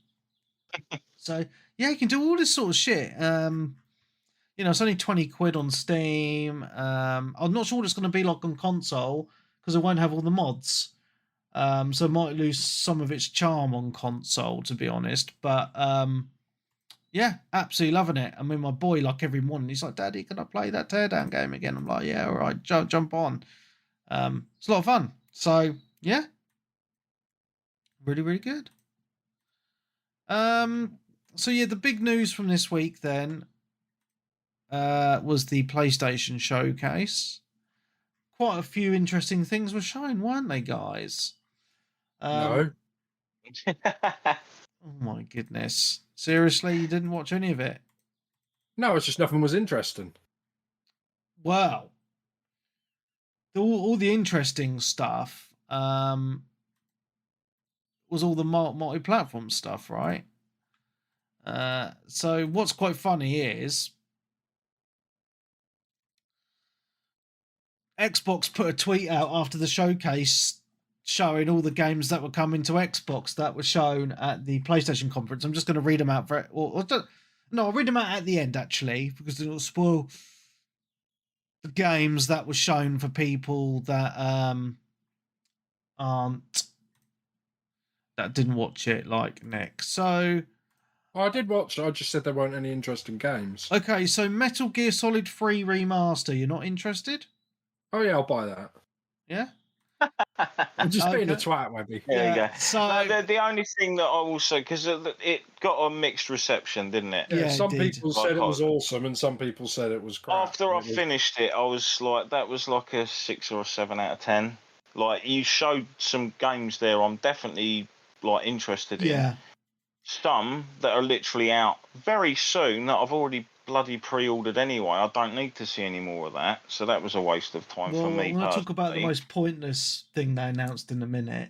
So yeah, you can do all this sort of shit. It's only 20 quid on Steam. I'm not sure what it's going to be like on console because it won't have all the mods. So it might lose some of its charm on console, to be honest. But yeah, absolutely loving it. I mean, my boy, like every morning, he's like, "Daddy, can I play that Teardown game again?" I'm like, "Yeah, all right, jump on." It's a lot of fun. So yeah, really, really good. So yeah, the big news from this week then was the PlayStation Showcase. Quite a few interesting things were shown, weren't they, guys? No. Oh my goodness. Seriously, you didn't watch any of it? No, it's just nothing was interesting. Well, all the interesting stuff was all the multi-platform stuff, right? So what's quite funny is Xbox put a tweet out after the showcase showing all the games that were coming to Xbox that were shown at the PlayStation conference. I'm just going to read them out I'll read them out at the end actually because it'll spoil the games that were shown for people that that didn't watch it, like Nick. So I did watch it. I just said there weren't any interesting games. Okay, so Metal Gear Solid 3 Remaster. You're not interested? Oh yeah, I'll buy that. Yeah. I'm just being a twat, maybe. There you go. So the only thing that I also, because it got a mixed reception, didn't it? Yeah, some people said it was awesome, and some people said it was crap. After I finished it, I was like, that was like a 6 or a 7 out of 10. Like, you showed some games there I'm definitely like interested in. Yeah. Some that are literally out very soon that I've already bloody pre-ordered anyway. I don't need to see any more of that. So that was a waste of time for me. We'll talk about the most pointless thing they announced in a minute.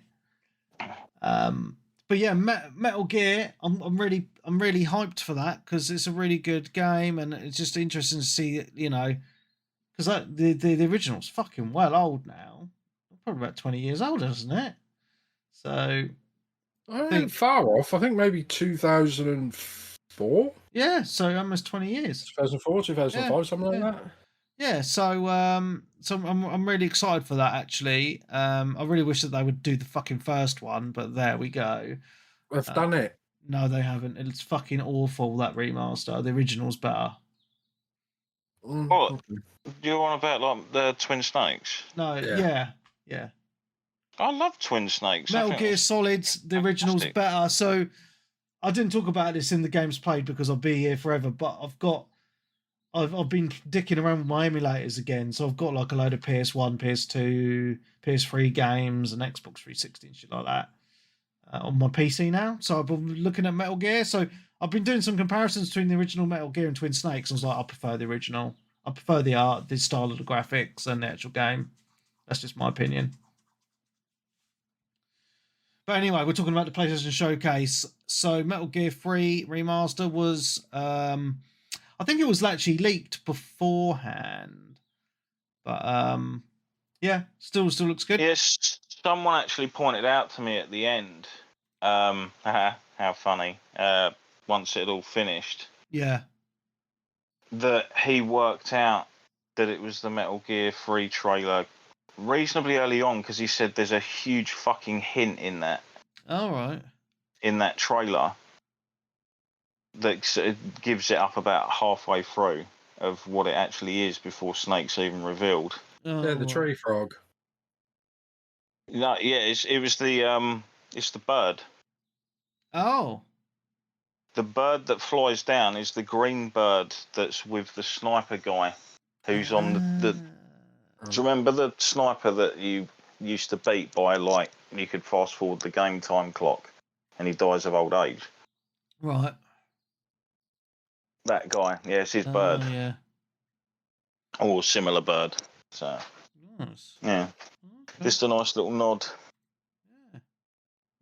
But yeah, Metal Gear. I'm really hyped for that because it's a really good game and it's just interesting to see, because the original's fucking well old now, probably about 20 years old, isn't it? So I think far off. I think maybe 2004. Yeah, so almost 20 years. 2004, 2005, something like that. Yeah, so I'm really excited for that actually. I really wish that they would do the fucking first one, but there we go. They've done it. No, they haven't. It's fucking awful, that remaster. The original's better. What? Do you want about like the Twin Snakes? No, yeah. I love Twin Snakes. Metal Gear Solid, the original's better. So I didn't talk about this in the games played because I'll be here forever, but I've been dicking around with my emulators again, so I've got like a load of PS1, PS2, PS3 games and Xbox 360 and shit like that on my PC now. So I've been looking at Metal Gear. So I've been doing some comparisons between the original Metal Gear and Twin Snakes. I was like, I prefer the original. I prefer the art, the style of the graphics, and the actual game. That's just my opinion. But anyway, we're talking about the PlayStation Showcase. So Metal Gear 3 Remaster was, I think it was actually leaked beforehand. But yeah, still looks good. Yes, someone actually pointed out to me at the end, how funny, once it all finished, Yeah. that he worked out that it was the Metal Gear 3 trailer reasonably early on, because he said there's a huge fucking hint in that. All right. In that trailer that gives it up about halfway through of what it actually is before Snake's even revealed. Oh, Yeah, the tree frog. No, yeah, it was the it's the bird. Oh. The bird that flies down is the green bird that's with the sniper guy, who's on the. Do you remember the sniper that you used to beat by, like, you could fast forward the game time clock, and he dies of old age? Right. That guy, yeah, it's his bird. Yeah. Or similar bird. So. Nice. Yeah. Okay. Just a nice little nod.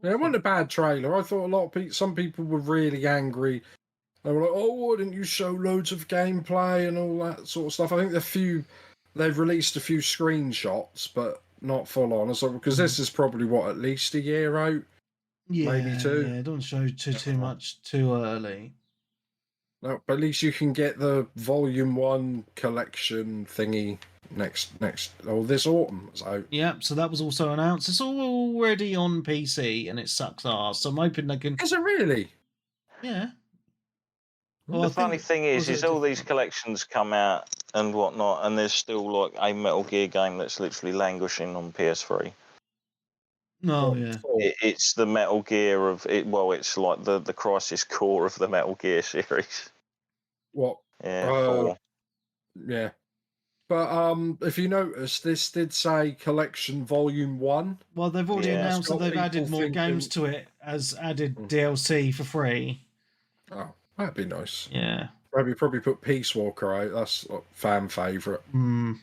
Yeah, it wasn't a bad trailer. I thought a lot of people, some people were really angry. They were like, "Oh, why didn't you show loads of gameplay and all that sort of stuff?" I think they've released a few screenshots, but not full on. So because this is probably at least a year out, maybe 2. Yeah, don't show too much too early. No, but at least you can get the Volume 1 collection thingy next this autumn. So yeah, so that was also announced. It's already on PC and it sucks ass. So I'm hoping they can. is it really? Yeah. The funny thing is all these collections come out and whatnot, and there's still like a Metal Gear game that's literally languishing on PS3. No, yeah. It's the Metal Gear of it. Well, it's like the Crisis Core of the Metal Gear series. What? Yeah, 4. Yeah. But if you notice, this did say Collection Volume 1. Well, they've already announced that they've added more games to it as added DLC for free. Oh, that'd be nice. Yeah. Maybe probably put Peace Walker out. That's like fan favourite. Mm.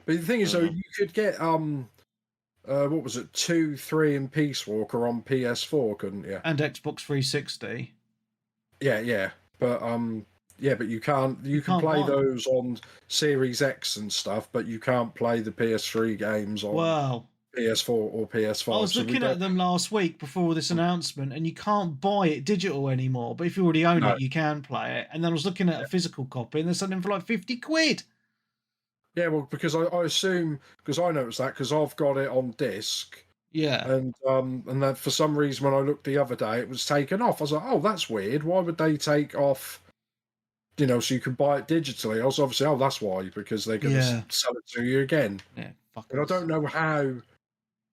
But the thing is, though, you could get what was it, 2, 3, and Peace Walker on PS4, couldn't you? And Xbox 360. Yeah. But but you can't. You can play those on Series X and stuff, but you can't play the PS3 games on PS4 or PS5. I was looking at them last week before this announcement, and you can't buy it digital anymore. But if you already own it, you can play it. And then I was looking at a physical copy, and they're selling for like £50. Yeah, well, because I assume, because I noticed that because I've got it on disc. Yeah. And that for some reason when I looked the other day, it was taken off. I was like, oh, that's weird. Why would they take off? So you can buy it digitally. I was obviously, that's why, because they're going to sell it to you again. Yeah. And I don't know how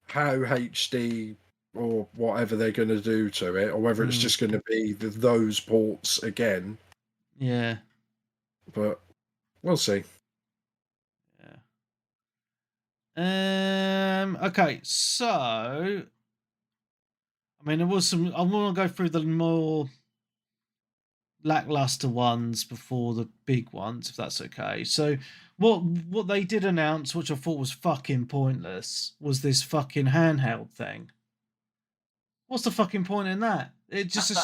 HD or whatever they're going to do to it, or whether it's just going to be those ports again. Yeah. But we'll see. Okay, so I mean, there was some. I want to go through the more lackluster ones before the big ones, if that's okay. So, what they did announce, which I thought was fucking pointless, was this fucking handheld thing. What's the fucking point in that? It just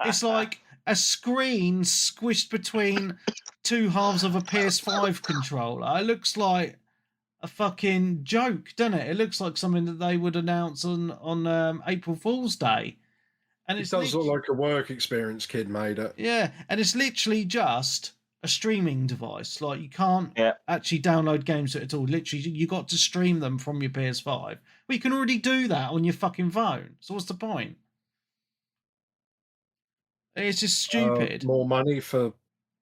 it's like a screen squished between two halves of a PS5 controller. It looks like a fucking joke, doesn't it? It looks like something that they would announce on April Fool's Day. And it does look like a work experience kid made it. Yeah, and it's literally just a streaming device. Like, you can't actually download games to it at all. Literally, you got to stream them from your PS5. Well, you can already do that on your fucking phone. So what's the point? It's just stupid. More money for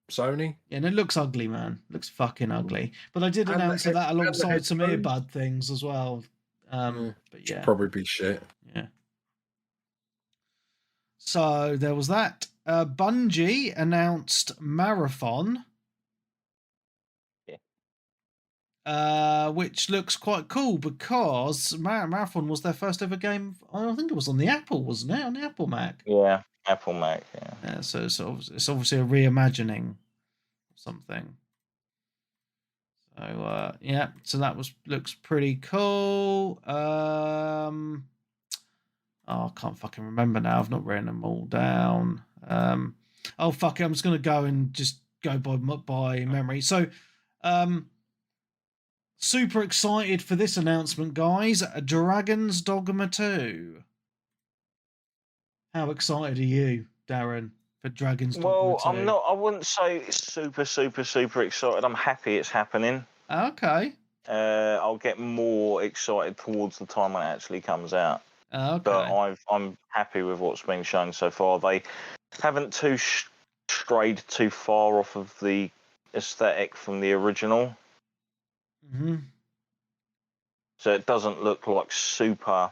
Sony. Yeah, and it looks ugly, man. It looks fucking ugly. But I did announce that alongside some earbud things as well. But yeah, probably be shit. Yeah. So there was that. Bungie announced Marathon, which looks quite cool because Marathon was their first ever game. I think it was on the Apple, wasn't it? On the Apple Mac. Yeah, Apple Mac. Yeah. So it's obviously a reimagining of something. So so that looks pretty cool. I can't fucking remember now. I've not written them all down. Oh fuck it! I'm just gonna go and just go by memory. So, super excited for this announcement, guys. Dragon's Dogma 2. How excited are you, Darren, for Dragon's Dogma 2? I'm not. I wouldn't say it's super excited. I'm happy it's happening. Okay. I'll get more excited towards the time when it actually comes out. Okay. But I'm happy with what's been shown so far. They haven't strayed too far off of the aesthetic from the original. Mm-hmm. So it doesn't look like super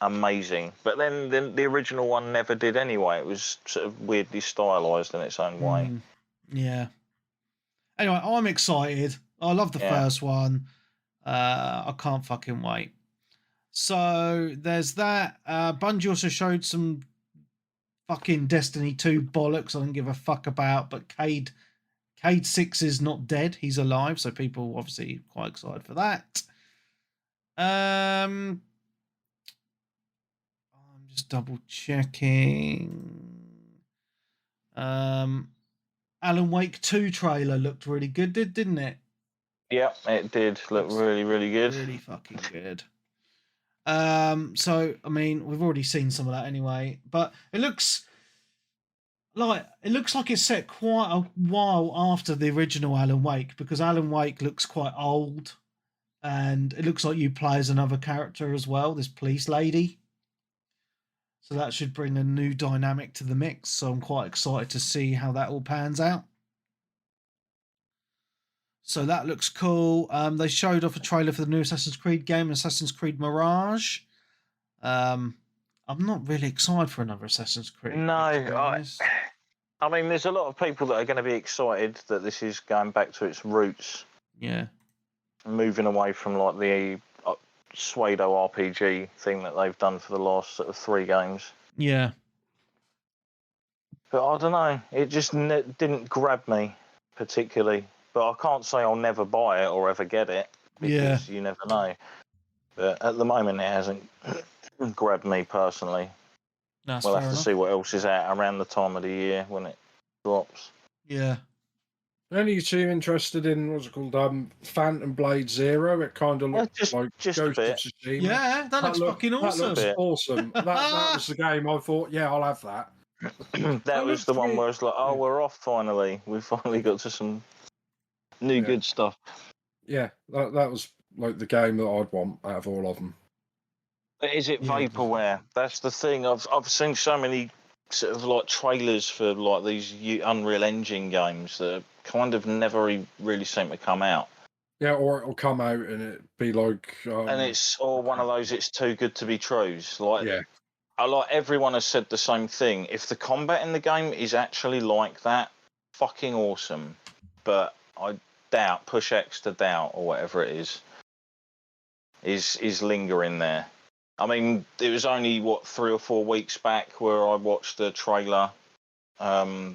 amazing. But then the original one never did anyway. It was sort of weirdly stylized in its own way. Yeah. Anyway, I'm excited. I love the first one. I can't fucking wait. So there's that. Bungie also showed some fucking Destiny 2 bollocks I don't give a fuck about, but Cade 6 is not dead. He's alive, so people obviously quite excited for that. I'm just double checking. Alan Wake 2 trailer looked really good, didn't it? Yeah, it did look really, really good. Really fucking good. So I mean, we've already seen some of that anyway, but it looks like it's set quite a while after the original Alan Wake, because Alan Wake looks quite old, and it looks like you play as another character as well, this police lady. So that should bring a new dynamic to the mix. So I'm quite excited to see how that all pans out. So that looks cool. They showed off a trailer for the new Assassin's Creed game, Assassin's Creed Mirage. I'm not really excited for another Assassin's Creed. No, I mean, there's a lot of people that are going to be excited that this is going back to its roots. Yeah. Moving away from like the pseudo RPG thing that they've done for the last sort of 3 games. Yeah. But I don't know. It just didn't grab me particularly. But I can't say I'll never buy it or ever get it, because you never know. But at the moment, it hasn't grabbed me personally. We'll have to see what else is out around the time of the year when it drops. Yeah. Any you two interested in what's it called? Phantom Blade Zero. It kind of looks like just Ghost a bit. of Tsushima. Yeah, that looks fucking awesome. That looks awesome. that was the game I thought, yeah, I'll have that. That was the one where it's like, oh, we're off finally. We finally got to some new good stuff. Yeah, that was like the game that I'd want out of all of them. But is it vaporware? That's the thing. I've seen so many sort of like trailers for like these Unreal Engine games that kind of never really seem to come out. Yeah, or it'll come out and it be like, and it's one of those. It's too good to be trues. Like, yeah, everyone has said the same thing. If the combat in the game is actually like that, fucking awesome. But I doubt, push X to doubt or whatever it is lingering there. I mean, it was only 3 or 4 weeks back where I watched the trailer,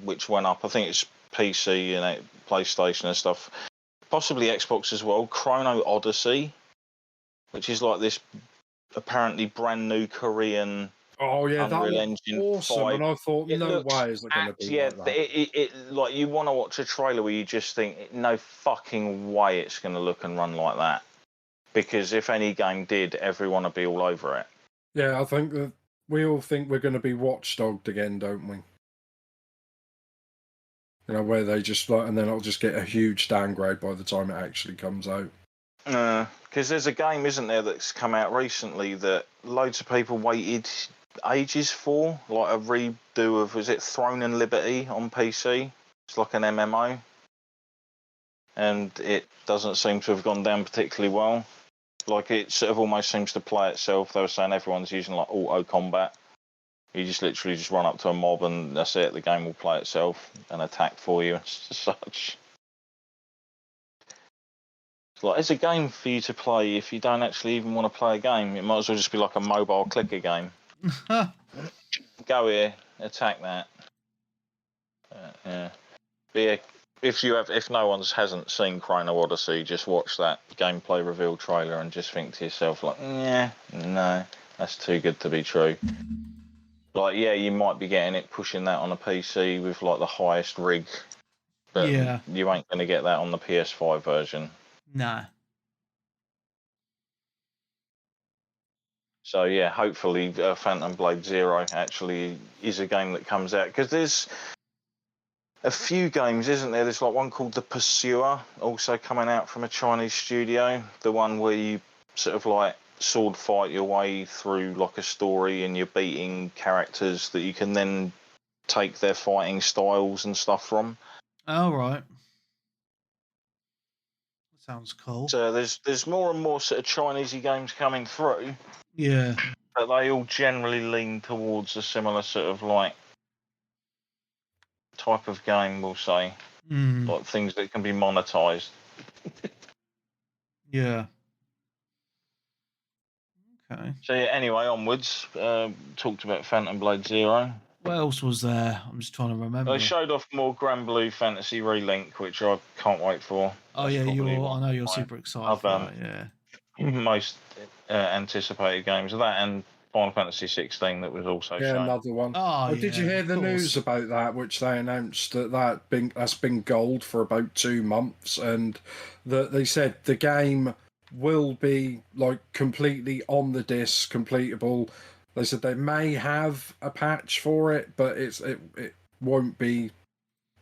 which went up. I think it's PC and PlayStation and stuff, possibly Xbox as well. Chrono Odyssey, which is like this apparently brand new Korean. Oh yeah, Unreal that Engine awesome. 5. And I thought, no way is it going to be like that. It like you want to watch a trailer where you just think, no fucking way it's going to look and run like that. Because if any game did, everyone would be all over it. Yeah, I think that we all think we're going to be watchdogged again, don't we? You know, where they just and then it'll just get a huge downgrade by the time it actually comes out. Because there's a game, isn't there, that's come out recently that loads of people waited ages for, like a redo of, was it Throne and Liberty on PC? It's like an MMO. And it doesn't seem to have gone down particularly well. Like, it sort of almost seems to play itself. They were saying everyone's using like auto combat. You just literally just run up to a mob and that's it. The game will play itself and attack for you and such. It's like, it's a game for you to play if you don't actually even want to play a game. It might as well just be like a mobile clicker game. Go here, attack that. Yeah. But yeah, if no one hasn't seen Chrono Odyssey, just watch that gameplay reveal trailer and just think to yourself, like, yeah, no, that's too good to be true. Like, yeah, you might be getting it, pushing that on a PC with like the highest rig, but you ain't going to get that on the PS5 version. Nah. So yeah, hopefully Phantom Blade Zero actually is a game that comes out, because there's a few games, isn't there? There's like one called The Pursuer, also coming out from a Chinese studio. The one where you sort of like sword fight your way through like a story, and you're beating characters that you can then take their fighting styles and stuff from. Oh, right. Sounds cool. So there's more and more sort of Chinesey games coming through. Yeah. But they all generally lean towards a similar sort of like type of game, we'll say. Like things that can be monetized. Yeah. Okay. So yeah, anyway, onwards. Talked about Phantom Blade Zero. What else was there? I'm just trying to remember. They showed off more Grand Blue Fantasy Relink, which I can't wait for. Oh, That's yeah, I know you're my super excited for it, yeah. most anticipated games of that, and Final Fantasy 16 that was also shown. Another one. Oh, Did you hear the news about that, which they announced that's been gold for about 2 months, and that they said the game will be like completely on the disc, completable. They said they may have a patch for it, but it won't be,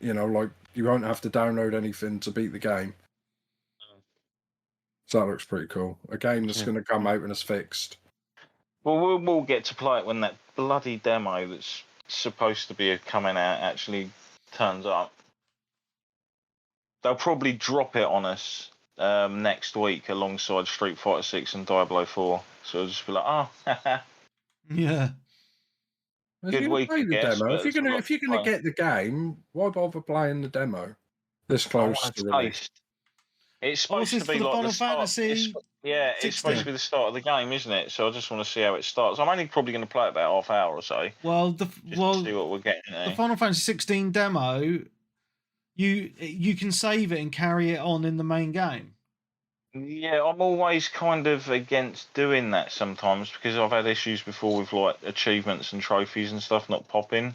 like you won't have to download anything to beat the game. So that looks pretty cool. A game that's going to come out and it's fixed. Well, we'll get to play it when that bloody demo that's supposed to be coming out actually turns up. They'll probably drop it on us next week alongside Street Fighter 6 and Diablo 4. So it'll just be like, oh, yeah. Good week, I guess. Demo. If you're gonna get the game, why bother playing the demo this close to release? It's supposed to be like the start. It's supposed to be the start of the game, isn't it? So I just want to see how it starts. I'm only probably going to play it about half hour or so. Well, to see what we're getting. The Final Fantasy 16 demo, you can save it and carry it on in the main game. Yeah, I'm always kind of against doing that sometimes, because I've had issues before with like achievements and trophies and stuff not popping,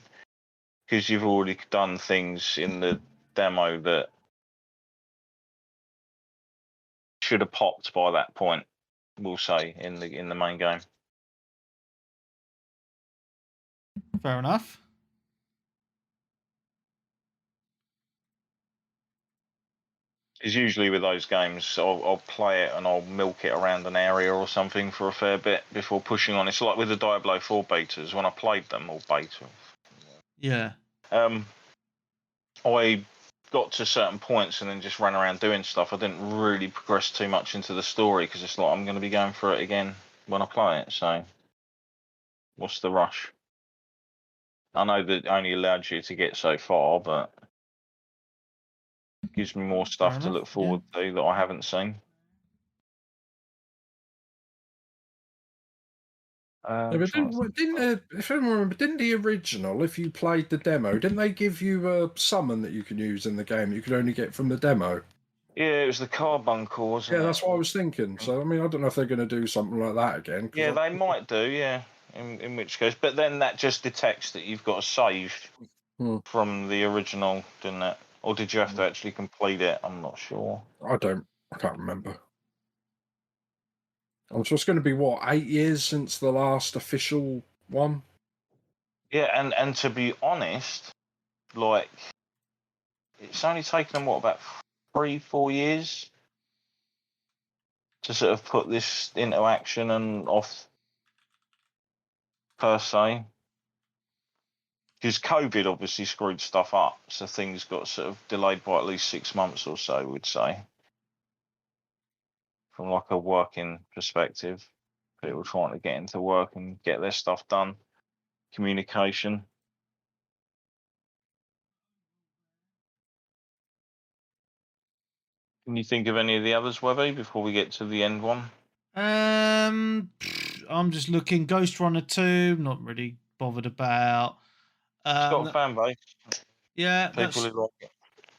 because you've already done things in the demo that should have popped by that point, we'll say, in the main game. Fair enough. Is usually with those games, I'll play it and I'll milk it around an area or something for a fair bit before pushing on. It's like with the Diablo 4 betas, when I played them, or beta. Yeah. I got to certain points and then just ran around doing stuff. I didn't really progress too much into the story, because it's like I'm going to be going through it again when I play it. So what's the rush? I know that only allowed you to get so far, but it gives me more stuff to look forward to that I haven't seen. If I remember, didn't the original, if you played the demo, didn't they give you a summon that you can use in the game you could only get from the demo? Yeah, it was the carbuncle, wasn't it? Yeah, that's what I was thinking. So, I mean, I don't know if they're going to do something like that again. Yeah, they might do, yeah, in which case. But then that just detects that you've got a save from the original, didn't it? Or did you have to actually complete it? I'm not sure. I can't remember. So it's going to be, 8 years since the last official one? Yeah, and to be honest, like, it's only taken them, about 3-4 years to sort of put this into action and off, per se. Because COVID obviously screwed stuff up, so things got sort of delayed by at least 6 months or so, we'd say. From like a working perspective, people trying to get into work and get their stuff done, communication. Can you think of any of the others, Webby, before we get to the end one? I'm just looking. Ghost Runner 2, not really bothered about. It's got a fan base. Yeah, people who like it.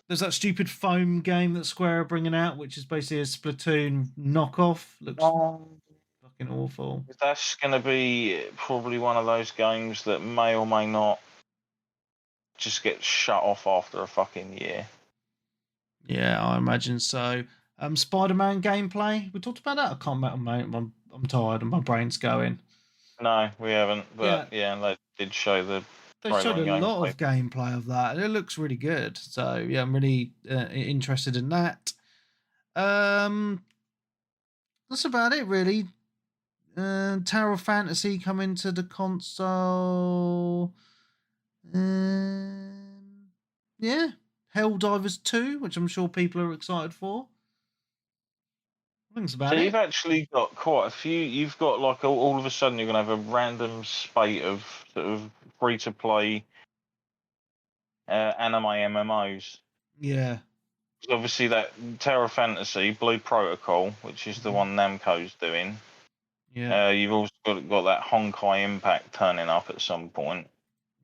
There's that stupid foam game that Square are bringing out, which is basically a Splatoon knockoff. Looks fucking awful. That's going to be probably one of those games that may or may not just get shut off after a fucking year. Yeah, I imagine so. Spider-Man gameplay. We talked about that. I can't remember. I'm tired and my brain's going. No, we haven't. But yeah, they did show the they trailer showed a and lot gameplay. of gameplay of that, and it looks really good. So yeah, I'm really interested in that. That's about it, really. Tower of Fantasy coming to the console. Yeah, Helldivers 2, which I'm sure people are excited for. I think that's about So it. you've actually got quite a few. You've got like all of a sudden you're going to have a random spate of sort of free to play anime MMOs. Yeah. Obviously, that Terra Fantasy, Blue Protocol, which is the one Namco's doing. Yeah. You've also got that Honkai Impact turning up at some point.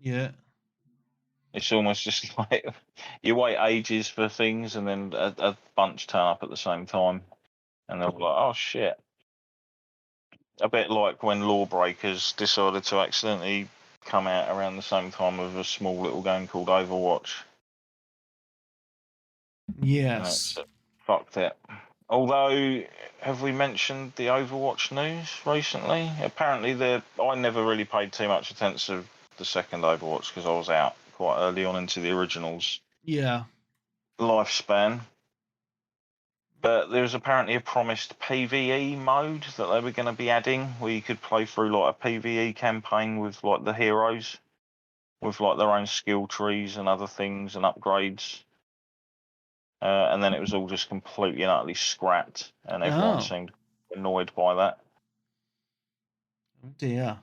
Yeah. It's almost just like you wait ages for things and then a bunch turn up at the same time. And they're like, oh shit. A bit like when Lawbreakers decided to accidentally come out around the same time with a small little game called Overwatch. Yes. Fucked it. Although, have we mentioned the Overwatch news recently? Apparently, I never really paid too much attention to the second Overwatch because I was out quite early on into the original's Yeah. lifespan. But there's apparently a promised PvE mode that they were going to be adding, where you could play through like a PvE campaign with like the heroes, with like their own skill trees and other things and upgrades. And then it was all just completely and utterly scrapped, and everyone seemed annoyed by that. Oh dear.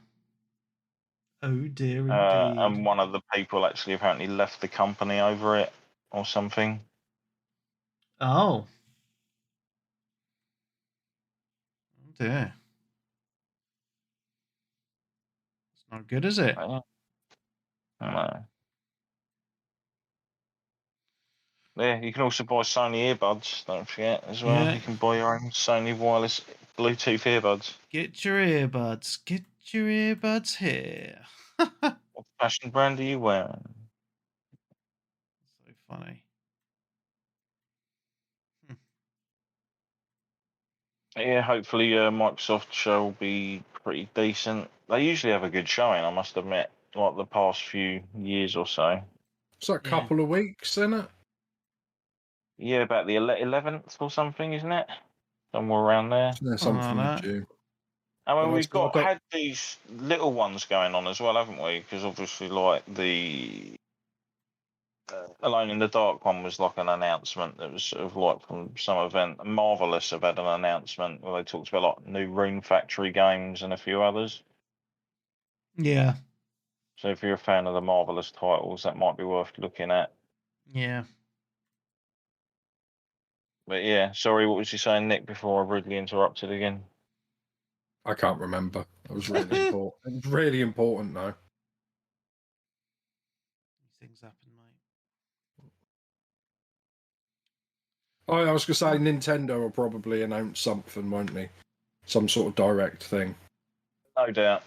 Oh dear, indeed. And one of the people actually apparently left the company over it or something. Oh. Oh dear. It's not good, is it? No. Yeah, you can also buy Sony earbuds, don't forget, as well. Yeah. You can buy your own Sony wireless Bluetooth earbuds. Get your earbuds. Get your earbuds here. What fashion brand are you wearing? So funny. Yeah, hopefully Microsoft show will be pretty decent. They usually have a good showing, I must admit, like the past few years or so. It's like a couple of weeks, isn't it? Yeah, about the 11th or something, isn't it? Somewhere around there. Yeah, something in June. I mean, But we've had these little ones going on as well, haven't we? Because obviously, like the Alone in the Dark one was like an announcement that was sort of like from some event. Marvelous have had an announcement where they talked about like new Rune Factory games and a few others. Yeah. So if you're a fan of the Marvelous titles, that might be worth looking at. Yeah. But yeah, sorry, what was you saying, Nick, before I rudely interrupted again? I can't remember. It was really important. It was really important, though. These things happen, mate. Oh, I was going to say Nintendo will probably announce something, won't they? Some sort of direct thing. No doubt.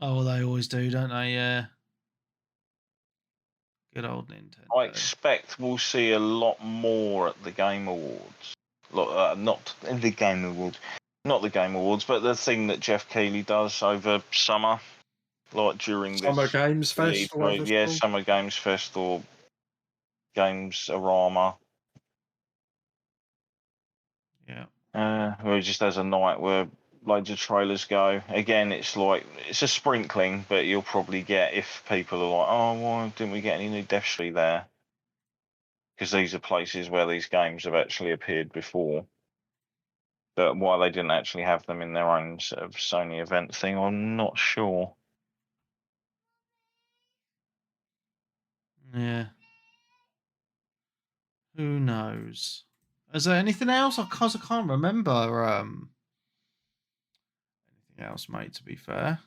Oh, they always do, don't they? Yeah. Good old Nintendo. I expect we'll see a lot more at the Game Awards. Not in the Game Awards, not the Game Awards, but the thing that Jeff Keighley does over summer, like during Summer this Games Fest. yeah, Summer Games Fest or Games Arama. Yeah. Where it just has a night where loads of trailers go. Again, it's like it's a sprinkling, but you'll probably get if people are like, oh, why didn't we get any new Death Street there? Because these are places where these games have actually appeared before. But why they didn't actually have them in their own sort of Sony event thing, I'm not sure. Yeah. Who knows? Is there anything else? I can't remember anything else, mate, to be fair.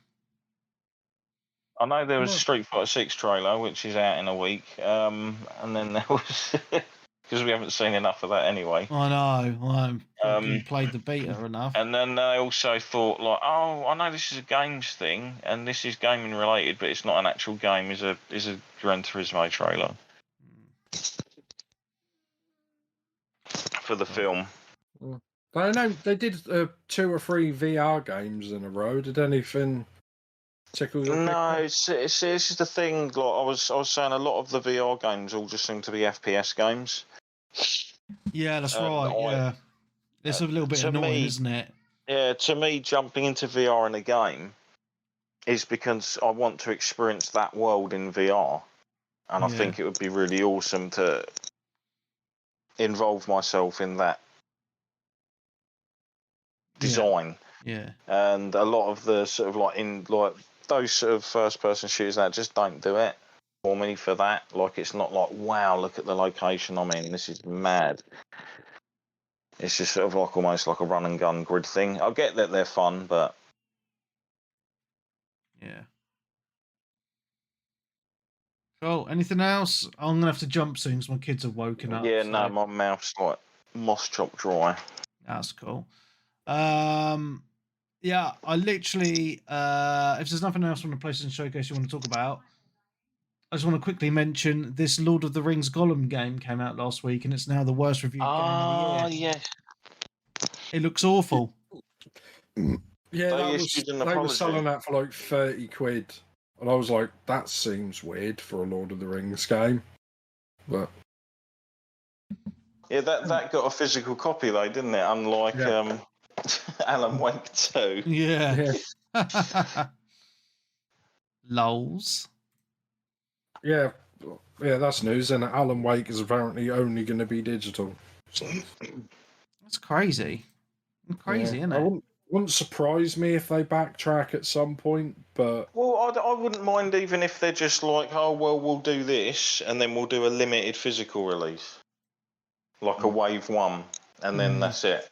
I know there was a Street Fighter 6 trailer, which is out in a week. And then there was... because we haven't seen enough of that anyway. I know. I haven't played the beta enough. And then they also thought, like, oh, I know this is a games thing, and this is gaming related, but it's not an actual game. Is a Gran Turismo trailer for the film. I know they did 2 or 3 VR games in a row. Did anything tickle your No, picture? this is the thing. Like I was saying, a lot of the VR games all just seem to be FPS games. Yeah, that's And right. Yeah, it's a little bit to annoying, me, isn't it? yeah, to me, jumping into VR in a game is because I want to experience that world in VR, and I Yeah, think it would be really awesome to involve myself in that yeah, design. yeah, And a lot of the sort of like those sort of first person shooters that just don't do it for me for that. Like it's not like, wow, look at the location I'm in, this is mad. It's just sort of like almost like a run and gun grid thing. I get that they're fun, but yeah. Cool. Anything else? I'm gonna have to jump soon because my kids have woken up. yeah, no, So my mouth's like moss chopped dry. that's cool. Yeah, I literally, if there's nothing else from the PlayStation Showcase you want to talk about, I just want to quickly mention this Lord of the Rings Gollum game came out last week, and it's now the worst reviewed game of the year. Yes. It looks awful. Yeah, They they issued an were apology. selling that for like 30 quid. And I was like, that seems weird for a Lord of the Rings game. But Yeah, that got a physical copy though, didn't it? Unlike yeah. Alan Wake 2. Yeah. Yeah. Lols. Yeah, that's news. And Alan Wake is apparently only going to be digital. So, That's crazy. Crazy, yeah. isn't it? Wouldn't surprise me if they backtrack at some point, but Well, I wouldn't mind even if they're just like, oh, well, we'll do this and then we'll do a limited physical release. Like a wave 1, and then that's it.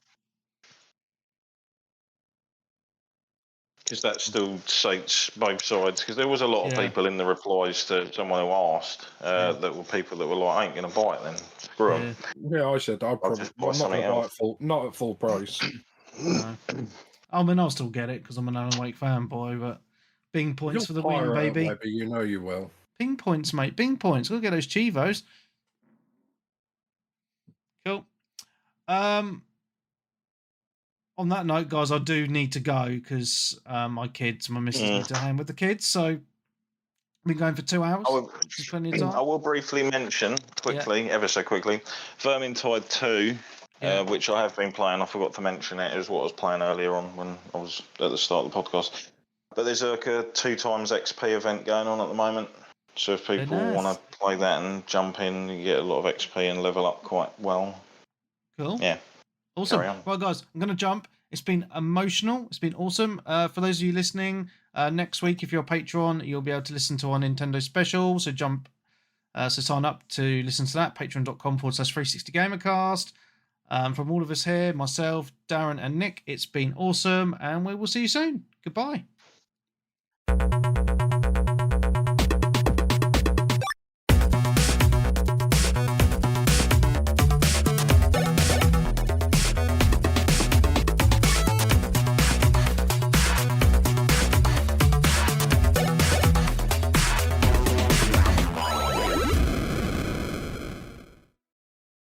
Because that still suits both sides. Because there was a lot of people in the replies to someone who asked that were people that were like, I ain't going to buy it then. Screw them. Yeah, I said I'll I'll just buy something else. Not at full price. No. I mean, I'll still get it because I'm an Alan Wake fanboy, but Bing points for the win, baby. Baby, you know you will. Bing points, mate. Bing points. Go get those Chivos. Cool. On that note, guys, I do need to go because my missus need to hang with the kids. So we've been going for 2 hours. Which is plenty of time. I will briefly mention ever so quickly, Vermintide 2, which I have been playing. I forgot to mention it. It was what I was playing earlier on when I was at the start of the podcast. But there's like a 2 times XP event going on at the moment. So if people want to play that and jump in, you get a lot of XP and level up quite well. Cool. Yeah. Awesome. Right, guys, I'm going to jump. It's been emotional. It's been awesome. For those of you listening, next week, if you're a Patreon, you'll be able to listen to our Nintendo special. So so sign up to listen to that. Patreon.com/360gamercast. From all of us here, myself, Darren, and Nick, it's been awesome, and we will see you soon. Goodbye.